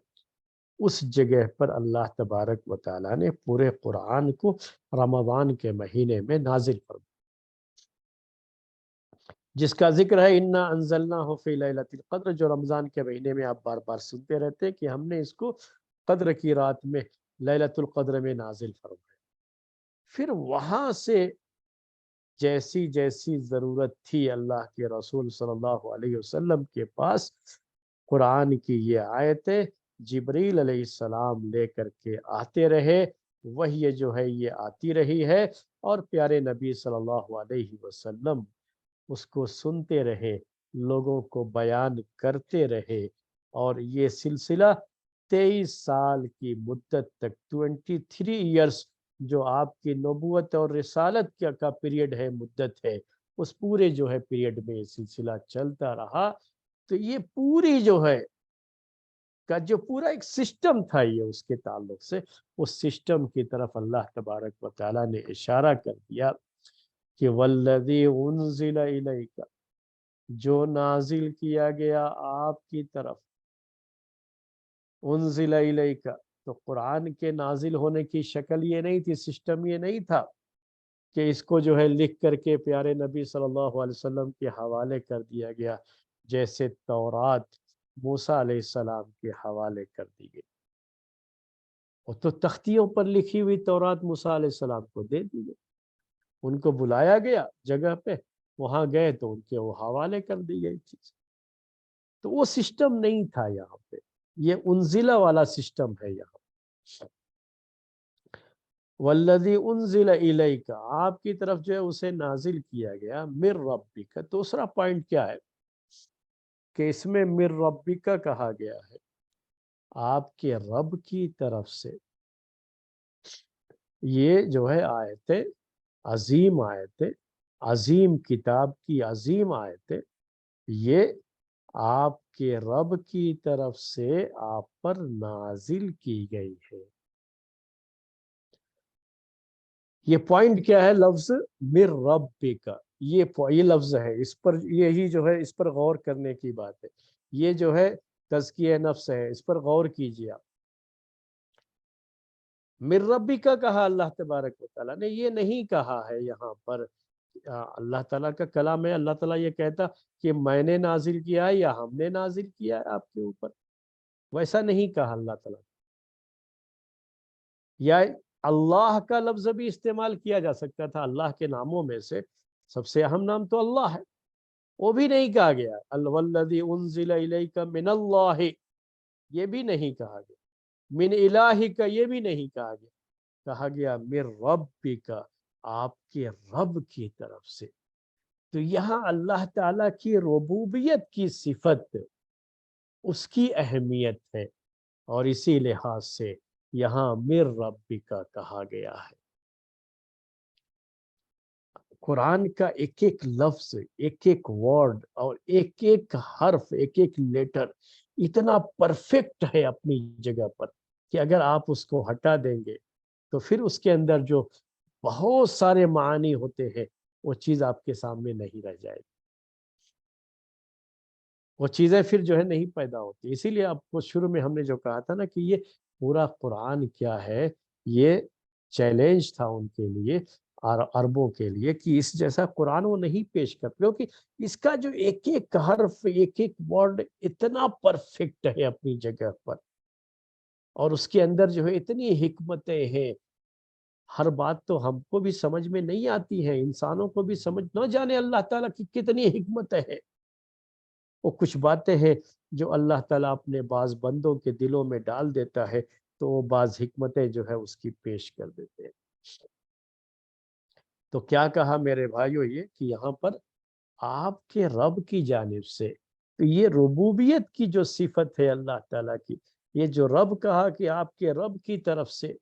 اس جگہ پر اللہ تبارک و تعالیٰ نے پورے قرآن کو رمضان کے مہینے میں نازل فرمایا، جس کا ذکر ہے انا انزلناہ فی لیلۃ القدر، جو رمضان کے مہینے میں آپ بار بار سنتے رہتے ہیں کہ ہم نے اس کو قدر کی رات میں، لیلۃ القدر میں نازل فرمایا۔ پھر وہاں سے جیسی جیسی ضرورت تھی اللہ کے رسول صلی اللہ علیہ وسلم کے پاس، قرآن کی یہ آیتیں جبریل علیہ السلام لے کر کے آتے رہے، وحی جو ہے یہ آتی رہی ہے، اور پیارے نبی صلی اللہ علیہ وسلم اس کو سنتے رہے، لوگوں کو بیان کرتے رہے، اور یہ سلسلہ 23 سال کی مدت تک، 23 ایئرس جو آپ کی نبوت اور رسالت کا پیریڈ ہے، مدت ہے، اس پورے جو ہے پیریڈ میں یہ سلسلہ چلتا رہا۔ تو یہ پوری جو ہے کا جو پورا ایک سسٹم تھا، یہ اس کے تعلق سے اس سسٹم کی طرف اللہ تبارک و تعالیٰ نے اشارہ کر دیا کہ والذی انزل الیک، جو نازل کیا گیا آپ کی طرف، انزل الیک، تو قرآن کے نازل ہونے کی شکل یہ نہیں تھی، سسٹم یہ نہیں تھا کہ اس کو جو ہے لکھ کر کے پیارے نبی صلی اللہ علیہ وسلم کے حوالے کر دیا گیا، جیسے تورات موسیٰ علیہ السلام کے حوالے کر دی گئی۔ وہ تو تختیوں پر لکھی ہوئی تورات موسیٰ علیہ السلام کو دے دی گئی، ان کو بلایا گیا جگہ پہ، وہاں گئے تو ان کے وہ حوالے کر دی گئی چیز۔ تو وہ سسٹم نہیں تھا یہاں پہ، یہ انزلہ والا سسٹم ہے یہاں۔ والذی انزل الیک، آپ کی طرف جو ہے اسے نازل کیا گیا، من ربک، دوسرا پوائنٹ کیا ہے کہ اس میں من ربک کہا گیا ہے، آپ کے رب کی طرف سے۔ یہ جو ہے آیتیں، عظیم آیتیں، عظیم کتاب کی عظیم آیتیں، یہ آپ کے رب کی طرف سے آپ پر نازل کی گئی ہے۔ یہ پوائنٹ کیا ہے؟ لفظ من ربک، یہ لفظ ہے، اس پر یہی جو ہے اس پر غور کرنے کی بات ہے۔ یہ جو ہے تزکیہ نفس ہے، اس پر غور کیجیے آپ۔ من ربک کہا اللہ تبارک و تعالیٰ نے، یہ نہیں کہا ہے یہاں پر اللہ تعالیٰ کا کلام ہے، اللہ تعالیٰ یہ کہتا کہ میں نے نازل کیا ہے یا ہم نے نازل کیا ہے آپ کے اوپر، ویسا نہیں کہا اللہ تعالیٰ۔ یا اللہ کا لفظ بھی استعمال کیا جا سکتا تھا، اللہ کے ناموں میں سے سب سے اہم نام تو اللہ ہے، وہ بھی نہیں کہا گیا۔ والذی انزل الیک من اللہ، یہ بھی نہیں کہا گیا۔ من الہک، یہ بھی نہیں کہا گیا۔ کہا گیا من ربک، آپ کے رب کی طرف سے۔ تو یہاں اللہ تعالیٰ کی ربوبیت کی صفت اس کی اہمیت ہے، اور اسی لحاظ سے یہاں مر ربک کہا گیا ہے۔ قرآن کا ایک ایک لفظ، ایک ایک ورڈ اور ایک ایک حرف، ایک ایک لیٹر اتنا پرفیکٹ ہے اپنی جگہ پر کہ اگر آپ اس کو ہٹا دیں گے تو پھر اس کے اندر جو بہت سارے معانی ہوتے ہیں وہ چیز آپ کے سامنے نہیں رہ جائے گی، وہ چیزیں پھر جو ہے نہیں پیدا ہوتی۔ اسی لیے آپ کو شروع میں ہم نے جو کہا تھا نا کہ یہ پورا قرآن کیا ہے، یہ چیلنج تھا ان کے لیے اور عربوں کے لیے کہ اس جیسا قرآن وہ نہیں پیش کر، کیونکہ اس کا جو ایک ایک حرف، ایک ایک ورڈ اتنا پرفیکٹ ہے اپنی جگہ پر، اور اس کے اندر جو ہے اتنی حکمتیں ہیں۔ ہر بات تو ہم کو بھی سمجھ میں نہیں آتی ہے، انسانوں کو بھی سمجھ نہ جانے اللہ تعالیٰ کی کتنی حکمتیں ہیں۔ وہ کچھ باتیں ہیں جو اللہ تعالیٰ اپنے بعض بندوں کے دلوں میں ڈال دیتا ہے تو وہ بعض حکمتیں جو ہے اس کی پیش کر دیتے ہیں۔ تو کیا کہا میرے بھائیو، یہ کہ یہاں پر آپ کے رب کی جانب سے، تو یہ ربوبیت کی جو صفت ہے اللہ تعالیٰ کی، یہ جو رب کہا کہ آپ کے رب کی طرف سے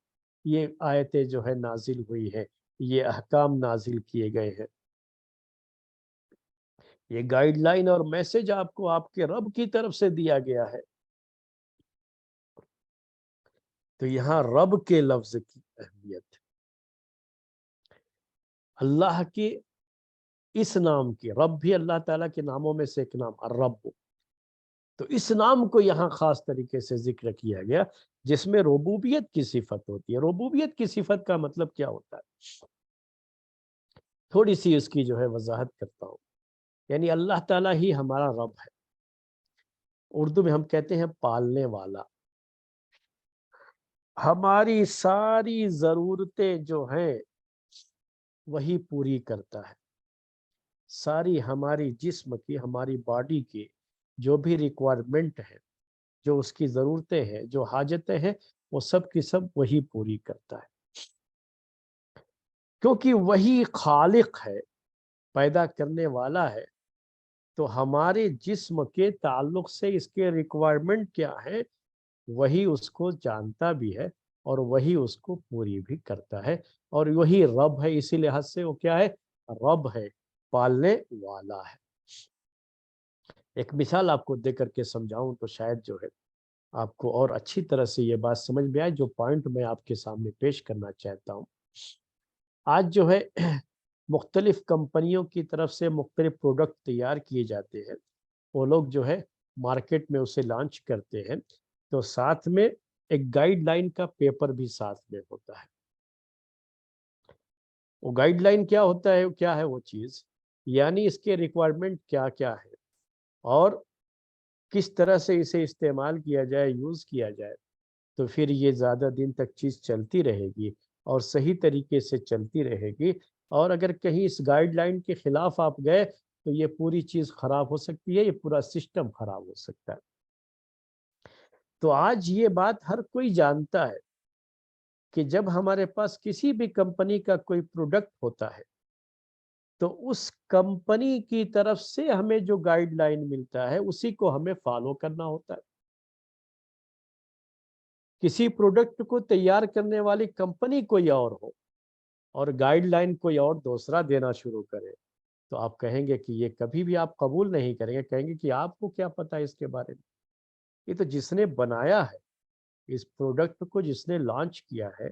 یہ آیتیں جو ہے نازل ہوئی ہے، یہ احکام نازل کیے گئے ہیں، یہ گائیڈ لائن اور میسج آپ کو آپ کے رب کی طرف سے دیا گیا ہے۔ تو یہاں رب کے لفظ کی اہمیت، اللہ کے اس نام کی، رب بھی اللہ تعالیٰ کے ناموں میں سے ایک نام الرب، تو اس نام کو یہاں خاص طریقے سے ذکر کیا گیا جس میں ربوبیت کی صفت ہوتی ہے۔ ربوبیت کی صفت کا مطلب کیا ہوتا ہے، تھوڑی سی اس کی جو ہے وضاحت کرتا ہوں۔ یعنی اللہ تعالیٰ ہی ہمارا رب ہے، اردو میں ہم کہتے ہیں پالنے والا، ہماری ساری ضرورتیں جو ہیں وہی پوری کرتا ہے، ساری ہماری جسم کی، ہماری باڈی کی جو بھی ریکوائرمنٹ ہے، جو اس کی ضرورتیں ہیں، جو حاجتیں ہیں، وہ سب کی سب وہی پوری کرتا ہے، کیونکہ وہی خالق ہے، پیدا کرنے والا ہے۔ تو ہمارے جسم کے تعلق سے اس کے ریکوائرمنٹ کیا ہے وہی اس کو جانتا بھی ہے اور وہی اس کو پوری بھی کرتا ہے، اور وہی رب ہے، اسی لحاظ سے وہ کیا ہے، رب ہے، پالنے والا ہے۔ ایک مثال آپ کو دے کر کے سمجھاؤں تو شاید جو ہے آپ کو اور اچھی طرح سے یہ بات سمجھ میں آئے جو پوائنٹ میں آپ کے سامنے پیش کرنا چاہتا ہوں۔ آج جو ہے مختلف کمپنیوں کی طرف سے مختلف پروڈکٹ تیار کیے جاتے ہیں، وہ لوگ جو ہے مارکیٹ میں اسے لانچ کرتے ہیں، تو ساتھ میں ایک گائیڈ لائن کا پیپر بھی ساتھ میں ہوتا ہے۔ وہ گائیڈ لائن کیا ہوتا ہے، کیا ہے وہ چیز، یعنی اس کے ریکوائرمنٹ کیا کیا ہے اور کس طرح سے اسے استعمال کیا جائے، یوز کیا جائے، تو پھر یہ زیادہ دن تک چیز چلتی رہے گی اور صحیح طریقے سے چلتی رہے گی، اور اگر کہیں اس گائیڈ لائن کے خلاف آپ گئے تو یہ پوری چیز خراب ہو سکتی ہے، یہ پورا سسٹم خراب ہو سکتا ہے۔ تو آج یہ بات ہر کوئی جانتا ہے کہ جب ہمارے پاس کسی بھی کمپنی کا کوئی پروڈکٹ ہوتا ہے تو اس کمپنی کی طرف سے ہمیں جو گائیڈ لائن ملتا ہے اسی کو ہمیں فالو کرنا ہوتا ہے۔ کسی پروڈکٹ کو تیار کرنے والی کمپنی کوئی اور ہو اور گائیڈ لائن کوئی اور دوسرا دینا شروع کرے تو آپ کہیں گے کہ یہ کبھی بھی آپ قبول نہیں کریں گے، کہیں گے کہ آپ کو کیا پتا ہے اس کے بارے میں، یہ تو جس نے بنایا ہے اس پروڈکٹ کو، جس نے لانچ کیا ہے،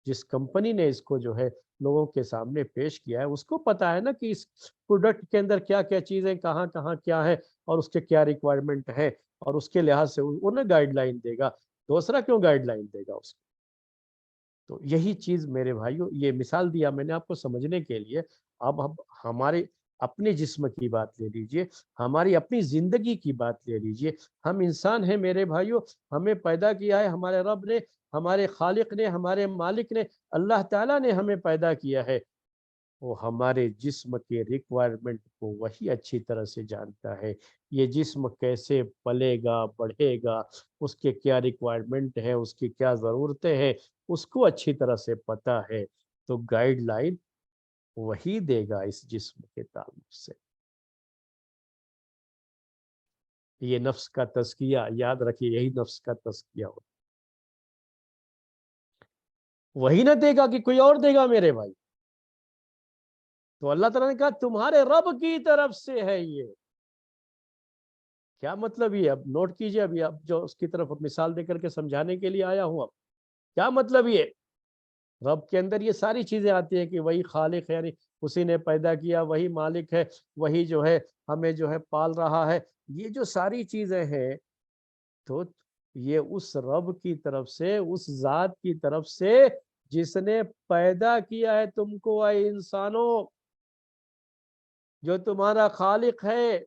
جس کمپنی نے اس کو جو ہے لوگوں کے سامنے پیش کیا ہے، اس کو پتا ہے نا کہ اس پروڈکٹ کے اندر کیا کیا چیزیں، کہاں کہاں کیا ہے اور اس کے کیا ریکوائرمنٹ ہے، اور اس کے لحاظ سے وہ نہ گائیڈ لائن دے گا، دوسرا کیوں گائیڈ لائن دے گا اس کو۔ تو یہی چیز میرے بھائیوں، یہ مثال دیا میں نے آپ کو سمجھنے کے لیے۔ اب ہمارے اپنے جسم کی بات لے لیجئے، ہماری اپنی زندگی کی بات لے لیجئے، ہم انسان ہیں میرے بھائیوں، ہمیں پیدا کیا ہے ہمارے رب نے، ہمارے خالق نے، ہمارے مالک نے، اللہ تعالیٰ نے ہمیں پیدا کیا ہے، وہ ہمارے جسم کے ریکوائرمنٹ کو وہی اچھی طرح سے جانتا ہے۔ یہ جسم کیسے پلے گا، بڑھے گا، اس کے کیا ریکوائرمنٹ ہے، اس کی کیا ضرورتیں ہیں، اس کو اچھی طرح سے پتہ ہے، تو گائیڈ لائن وہی دے گا اس جسم کے تعلق سے۔ یہ نفس کا تزکیہ، یاد رکھیے یہی نفس کا تزکیہ ہوتا ہے۔ وہی نہ دے گا کہ کوئی اور دے گا میرے بھائی۔ تو اللہ تعالیٰ نے کہا تمہارے رب کی طرف سے ہے یہ۔ کیا مطلب یہ؟ اب نوٹ کیجئے، ابھی اب جو اس کی طرف مثال دے کر کے سمجھانے کے لیے آیا ہوں۔ اب کیا مطلب یہ؟ رب کے اندر یہ ساری چیزیں آتی ہیں کہ وہی خالق ہے، یعنی اسی نے پیدا کیا، وہی مالک ہے، وہی جو ہے ہمیں جو ہے پال رہا ہے۔ یہ جو ساری چیزیں ہیں تو یہ اس رب کی طرف سے، اس ذات کی طرف سے جس نے پیدا کیا ہے تم کو اے انسانوں، جو تمہارا خالق ہے،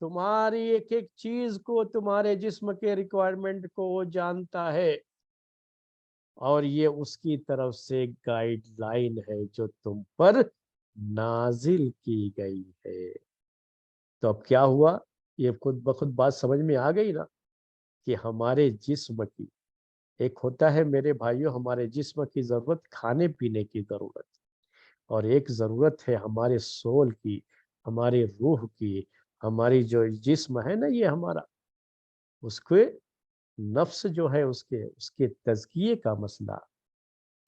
تمہاری ایک ایک چیز کو، تمہارے جسم کے ریکوائرمنٹ کو وہ جانتا ہے، اور یہ اس کی طرف سے گائیڈ لائن ہے جو تم پر نازل کی گئی ہے۔ تو اب کیا ہوا؟ یہ خود بخود بات سمجھ میں آ گئی نا کہ ہمارے جسم کی ایک ہوتا ہے میرے بھائیوں، ہمارے جسم کی ضرورت کھانے پینے کی ضرورت، اور ایک ضرورت ہے ہمارے سول کی، ہماری روح کی، ہماری جو جسم ہے نا یہ ہمارا، اس کے نفس جو ہے اس کے تزکیے کا مسئلہ۔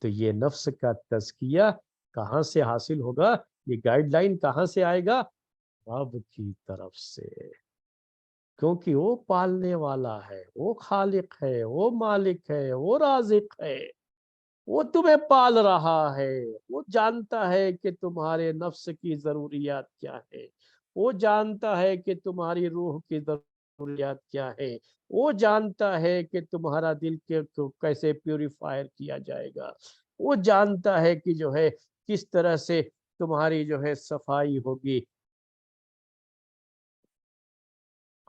تو یہ نفس کا تزکیہ کہاں سے حاصل ہوگا؟ یہ گائیڈ لائن کہاں سے آئے گا؟ رب کی طرف سے، کیونکہ وہ پالنے والا ہے، وہ خالق ہے، وہ مالک ہے، وہ رازق ہے، وہ تمہیں پال رہا ہے، وہ جانتا ہے کہ تمہارے نفس کی ضروریات کیا ہے، وہ جانتا ہے کہ تمہاری روح کی ضروریات کیا ہے، وہ جانتا ہے کہ تمہارا دل کو کیسے پیوریفائر کیا جائے گا، وہ جانتا ہے کہ جو ہے کس طرح سے تمہاری جو ہے صفائی ہوگی،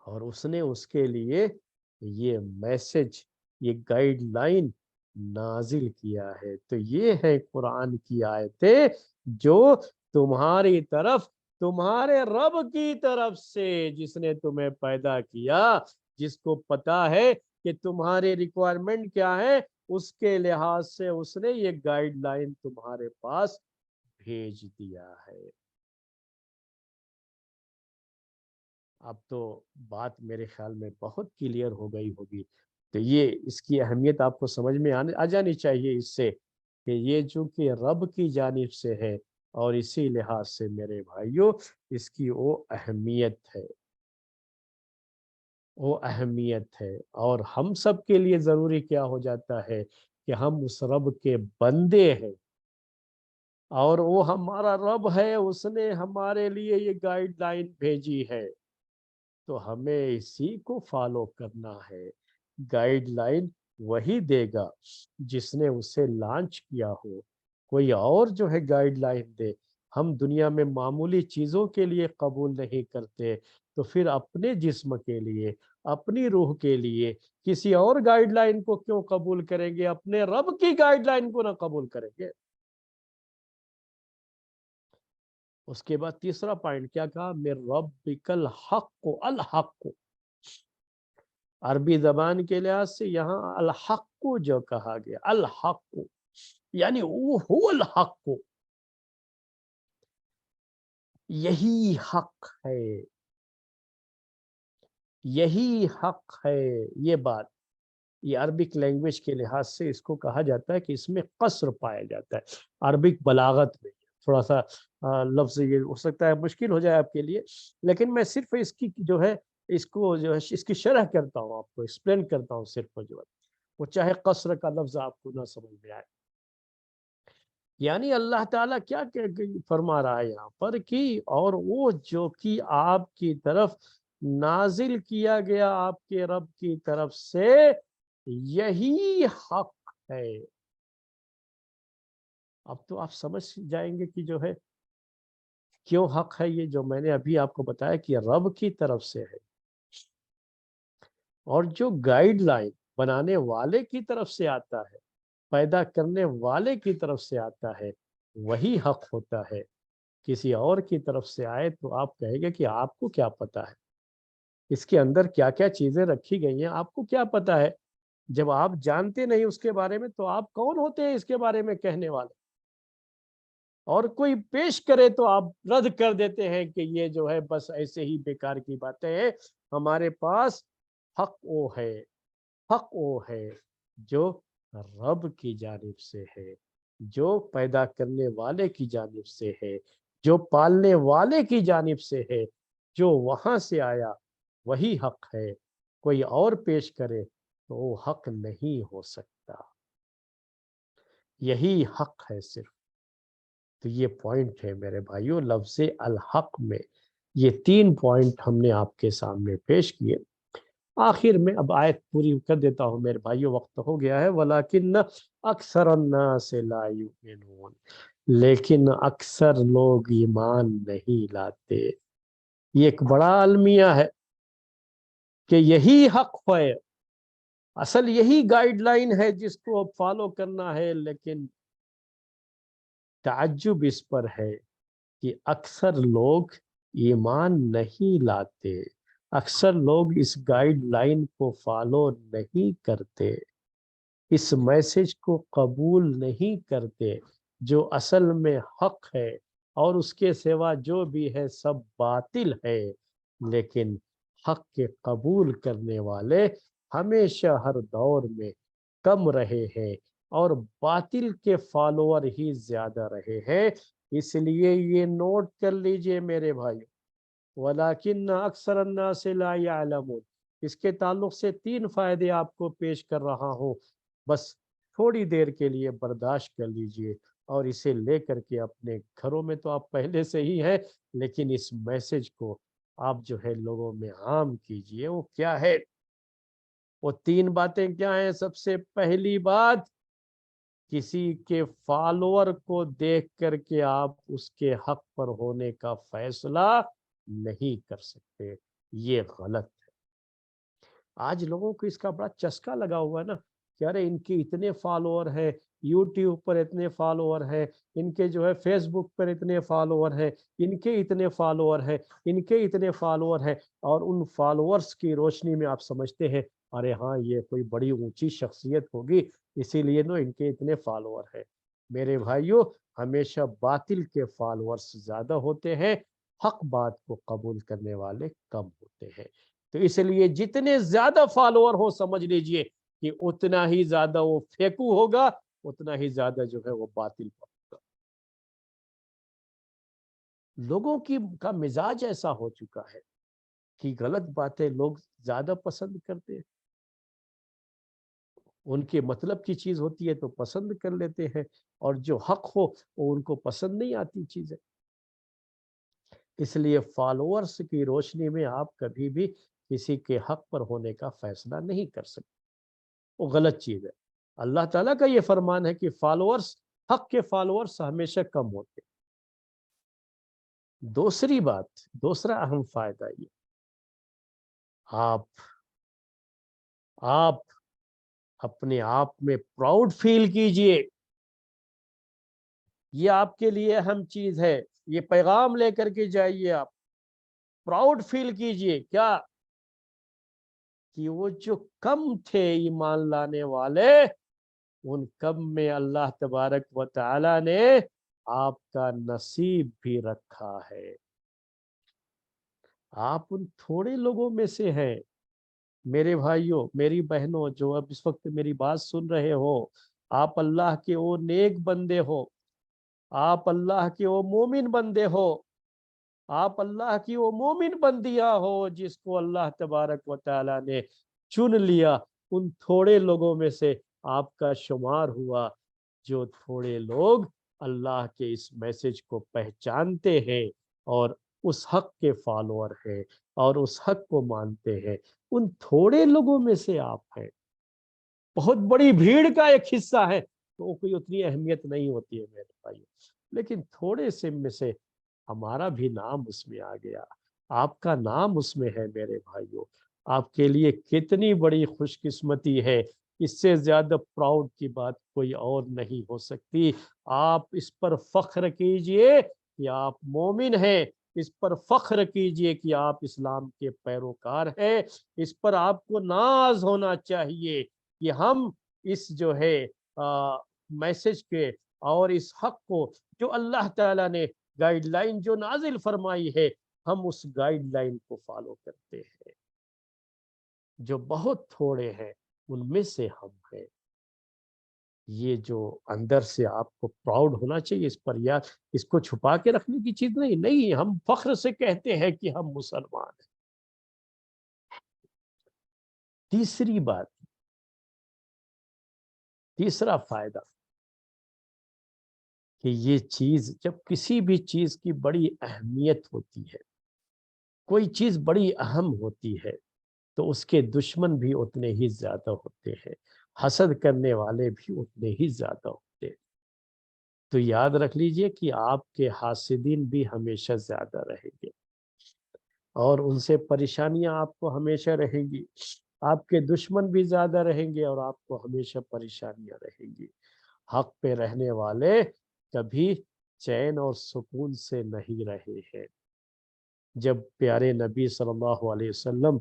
اور اس نے اس کے لیے یہ میسج، یہ گائیڈ لائن نازل کیا ہے۔ تو یہ ہے قرآن کی آیتیں جو تمہاری طرف، تمہارے رب کی طرف سے، جس نے تمہیں پیدا کیا، جس کو پتا ہے کہ تمہارے ریکوائرمنٹ کیا ہے، اس کے لحاظ سے اس نے یہ گائیڈ لائن تمہارے پاس بھیج دیا ہے۔ اب تو بات میرے خیال میں بہت کلیئر ہو گئی ہوگی۔ تو یہ اس کی اہمیت آپ کو سمجھ میں آ جانی چاہیے اس سے، کہ یہ چونکہ رب کی جانب سے ہے، اور اسی لحاظ سے میرے بھائیوں اس کی وہ اہمیت ہے، وہ اہمیت ہے۔ اور ہم سب کے لیے ضروری کیا ہو جاتا ہے کہ ہم اس رب کے بندے ہیں، اور وہ ہمارا رب ہے، اس نے ہمارے لیے یہ گائیڈ لائن بھیجی ہے، تو ہمیں اسی کو فالو کرنا ہے۔ گائیڈ لائن وہی دے گا جس نے اسے لانچ کیا ہو، کوئی اور جو ہے گائیڈ لائن دے۔ ہم دنیا میں معمولی چیزوں کے لیے قبول نہیں کرتے، تو پھر اپنے جسم کے لیے، اپنی روح کے لیے کسی اور گائیڈ لائن کو کیوں قبول کریں گے؟ اپنے رب کی گائیڈ لائن کو نہ قبول کریں گے۔ اس کے بعد تیسرا پوائنٹ کیا کہا؟ من ربک الحق، الحق عربی زبان کے لحاظ سے یہاں الحق جو کہا گیا، الحق یعنی وہ الحق، یہی حق ہے، یہی حق ہے۔ یہ بات، یہ عربک لینگویج کے لحاظ سے اس کو کہا جاتا ہے کہ اس میں قصر پایا جاتا ہے عربک بلاغت میں۔ تھوڑا سا لفظ یہ ہو سکتا ہے مشکل ہو جائے آپ کے لیے، لیکن میں صرف اس کی جو ہے اس کو جو ہے اس کی شرح کرتا ہوں، آپ کو ایکسپلین کرتا ہوں صرف، جو ہے وہ چاہے قصر کا لفظ آپ کو نہ سمجھ میں آئے۔ یعنی اللہ تعالیٰ کیا فرما رہا ہے یہاں پر کہ اور وہ جو کہ آپ کی طرف نازل کیا گیا آپ کے رب کی طرف سے، یہی حق ہے۔ اب تو آپ سمجھ جائیں گے کہ جو ہے کیوں حق ہے یہ، جو میں نے ابھی آپ کو بتایا کہ رب کی طرف سے ہے، اور جو گائیڈ لائن بنانے والے کی طرف سے آتا ہے، پیدا کرنے والے کی طرف سے آتا ہے، وہی حق ہوتا ہے۔ کسی اور کی طرف سے آئے تو آپ کہیں گے کہ آپ کو کیا پتا ہے اس کے اندر کیا کیا چیزیں رکھی گئی ہیں، آپ کو کیا پتا ہے؟ جب آپ جانتے نہیں اس کے بارے میں تو آپ کون ہوتے ہیں اس کے بارے میں کہنے والے؟ اور کوئی پیش کرے تو آپ رد کر دیتے ہیں کہ یہ جو ہے بس ایسے ہی بیکار کی باتیں ہیں. ہمارے پاس حق وہ ہے جو رب کی جانب سے ہے، جو پیدا کرنے والے کی جانب سے ہے، جو پالنے والے کی جانب سے ہے، جو وہاں سے آیا وہی حق ہے. کوئی اور پیش کرے تو وہ حق نہیں ہو سکتا. یہی حق ہے صرف. تو یہ پوائنٹ ہے میرے بھائیوں لفظ الحق میں. یہ 3 پوائنٹ ہم نے آپ کے سامنے پیش کیے. آخر میں اب آیت پوری کر دیتا ہوں میرے بھائیوں، وقت ہو گیا ہے. وَلَكِنَّ أَكْثَرَ النَّاسِ لَا يُؤْمِنُونَ، لیکن اکثر لوگ ایمان نہیں لاتے. یہ ایک بڑا المیہ ہے کہ یہی حق ہے، اصل یہی گائیڈ لائن ہے جس کو فالو کرنا ہے. لیکن تعجب اس پر ہے کہ اکثر لوگ ایمان نہیں لاتے، اکثر لوگ اس گائیڈ لائن کو فالو نہیں کرتے، اس میسج کو قبول نہیں کرتے جو اصل میں حق ہے، اور اس کے سوا جو بھی ہے سب باطل ہے. لیکن حق کے قبول کرنے والے ہمیشہ ہر دور میں کم رہے ہیں اور باطل کے فالوور ہی زیادہ رہے ہیں. اس لیے یہ نوٹ کر لیجئے میرے بھائی، وَلَكِنَّ أَكْثَرَ النَّاسِ لَا يَعْلَمُونَ. اس کے تعلق سے 3 فائدے آپ کو پیش کر رہا ہوں، بس تھوڑی دیر کے لیے برداشت کر لیجئے اور اسے لے کر کے اپنے گھروں میں تو آپ پہلے سے ہی ہیں، لیکن اس میسج کو آپ جو ہے لوگوں میں عام کیجئے. وہ کیا ہے؟ وہ 3 باتیں کیا ہیں؟ سب سے پہلی بات، کسی کے فالوور کو دیکھ کر کے آپ اس کے حق پر ہونے کا فیصلہ نہیں کر سکتے. یہ غلط ہے. آج لوگوں کو اس کا بڑا چسکا لگا ہوا ہے نا کہ ارے ان کے اتنے فالوور ہیں، یوٹیوب پر اتنے فالوور ہیں، ان کے جو ہے فیس بک پر اتنے فالوور ہیں، ان کے اتنے فالوور ہیں، ان کے اتنے فالوور ہیں. اور ان فالوورز کی روشنی میں آپ سمجھتے ہیں ارے ہاں یہ کوئی بڑی اونچی شخصیت ہوگی اسی لیے نو ان کے اتنے فالوور ہیں. میرے بھائیوں، ہمیشہ باطل کے فالوورز زیادہ ہوتے ہیں، حق بات کو قبول کرنے والے کم ہوتے ہیں. تو اس لیے جتنے زیادہ فالوور ہو سمجھ لیجئے کہ اتنا ہی زیادہ وہ فیکو ہوگا، اتنا ہی زیادہ جو ہے وہ باطل ہوگا. لوگوں کا مزاج ایسا ہو چکا ہے کہ غلط باتیں لوگ زیادہ پسند کرتے ہیں. ان کے مطلب کی چیز ہوتی ہے تو پسند کر لیتے ہیں، اور جو حق ہو وہ ان کو پسند نہیں آتی چیزیں. اس لیے فالوورز کی روشنی میں آپ کبھی بھی کسی کے حق پر ہونے کا فیصلہ نہیں کر سکتے. وہ غلط چیز ہے. اللہ تعالیٰ کا یہ فرمان ہے کہ فالوورز، حق کے فالوورز ہمیشہ کم ہوتے. دوسری بات، دوسرا اہم فائدہ یہ، آپ اپنے آپ میں پراؤڈ فیل کیجئے. یہ آپ کے لیے اہم چیز ہے. یہ پیغام لے کر کے جائیے. آپ پراؤڈ فیل کیجئے کیا کہ وہ جو کم تھے ایمان لانے والے، ان کم میں اللہ تبارک و تعالی نے آپ کا نصیب بھی رکھا ہے. آپ ان تھوڑے لوگوں میں سے ہیں میرے بھائیوں، میری بہنوں، جو اب اس وقت میری بات سن رہے ہو. آپ اللہ کے وہ نیک بندے ہو، آپ اللہ کے وہ مومن بندے ہو، آپ اللہ کی وہ مومن بندیاں ہو جس کو اللہ تبارک و تعالی نے چن لیا. ان تھوڑے لوگوں میں سے آپ کا شمار ہوا جو تھوڑے لوگ اللہ کے اس میسج کو پہچانتے ہیں اور اس حق کے فالوور ہیں اور اس حق کو مانتے ہیں. ان تھوڑے لوگوں میں سے آپ ہیں. بہت بڑی بھیڑ کا ایک حصہ ہے تو کوئی اتنی اہمیت نہیں ہوتی ہے میرے بھائی، لیکن تھوڑے سے میں سے ہمارا بھی نام اس میں آ گیا، آپ کا نام اس میں ہے میرے بھائیوں. آپ کے لیے کتنی بڑی خوش قسمتی ہے. اس سے زیادہ پراؤڈ کی بات کوئی اور نہیں ہو سکتی. آپ اس پر فخر کیجئے کہ آپ مومن ہیں، اس پر فخر کیجئے کہ آپ اسلام کے پیروکار ہیں. اس پر آپ کو ناز ہونا چاہیے کہ ہم اس جو ہے میسج کے اور اس حق کو جو اللہ تعالیٰ نے گائیڈ لائن جو نازل فرمائی ہے ہم اس گائیڈ لائن کو فالو کرتے ہیں، جو بہت تھوڑے ہیں ان میں سے ہم ہیں۔ یہ جو اندر سے آپ کو پراؤڈ ہونا چاہیے اس پر، یا اس کو چھپا کے رکھنے کی چیز نہیں، ہم فخر سے کہتے ہیں کہ ہم مسلمان ہیں۔ تیسری بات، تیسرا فائدہ کہ یہ چیز، جب کسی بھی چیز کی بڑی اہمیت ہوتی ہے، کوئی چیز بڑی اہم ہوتی ہے، تو اس کے دشمن بھی اتنے ہی زیادہ ہوتے ہیں، حسد کرنے والے بھی اتنے ہی زیادہ ہوتے ہیں۔ تو یاد رکھ لیجئے کہ آپ کے حاسدین بھی ہمیشہ زیادہ رہیں گے، اور ان سے پریشانیاں آپ کو ہمیشہ رہیں گی، آپ کے دشمن بھی زیادہ رہیں گے اور آپ کو ہمیشہ پریشانیاں رہیں گی۔ حق پہ رہنے والے کبھی چین اور سکون سے نہیں رہے ہیں۔ جب پیارے نبی صلی اللہ علیہ وسلم،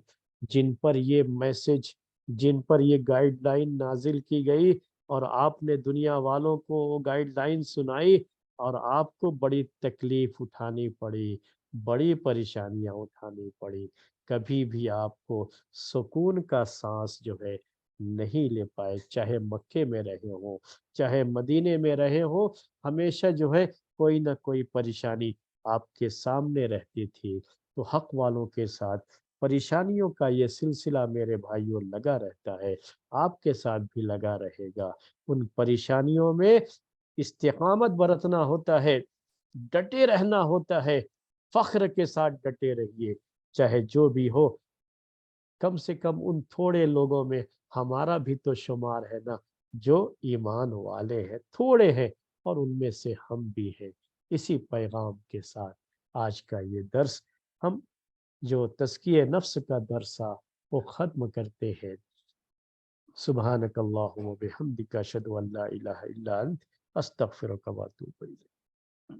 جن پر یہ میسج، جن پر یہ گائیڈ لائن نازل کی گئی، اور آپ نے دنیا والوں کو وہ گائیڈ لائن سنائی، اور آپ کو بڑی تکلیف اٹھانی پڑی، بڑی پریشانیاں اٹھانی پڑی، کبھی بھی آپ کو سکون کا سانس جو ہے نہیں لے پائے، چاہے مکے میں رہے ہوں، چاہے مدینے میں رہے ہوں، ہمیشہ جو ہے کوئی نہ کوئی پریشانی آپ کے سامنے رہتی تھی۔ تو حق والوں کے ساتھ پریشانیوں کا یہ سلسلہ میرے بھائیوں لگا رہتا ہے، آپ کے ساتھ بھی لگا رہے گا۔ ان پریشانیوں میں استقامت برتنا ہوتا ہے، ڈٹے رہنا ہوتا ہے، فخر کے ساتھ ڈٹے رہیے، چاہے جو بھی ہو، کم سے کم ان تھوڑے لوگوں میں ہمارا بھی تو شمار ہے نا، جو ایمان والے ہیں، تھوڑے ہیں، اور ان میں سے ہم بھی ہیں۔ اسی پیغام کے ساتھ آج کا یہ درس، ہم جو تزکیہ نفس کا درسہ وہ ختم کرتے ہیں۔ سبحانک اللہم و بحمدک اشہد ان لا الہ الا انت استغفرک و اتوب الیک۔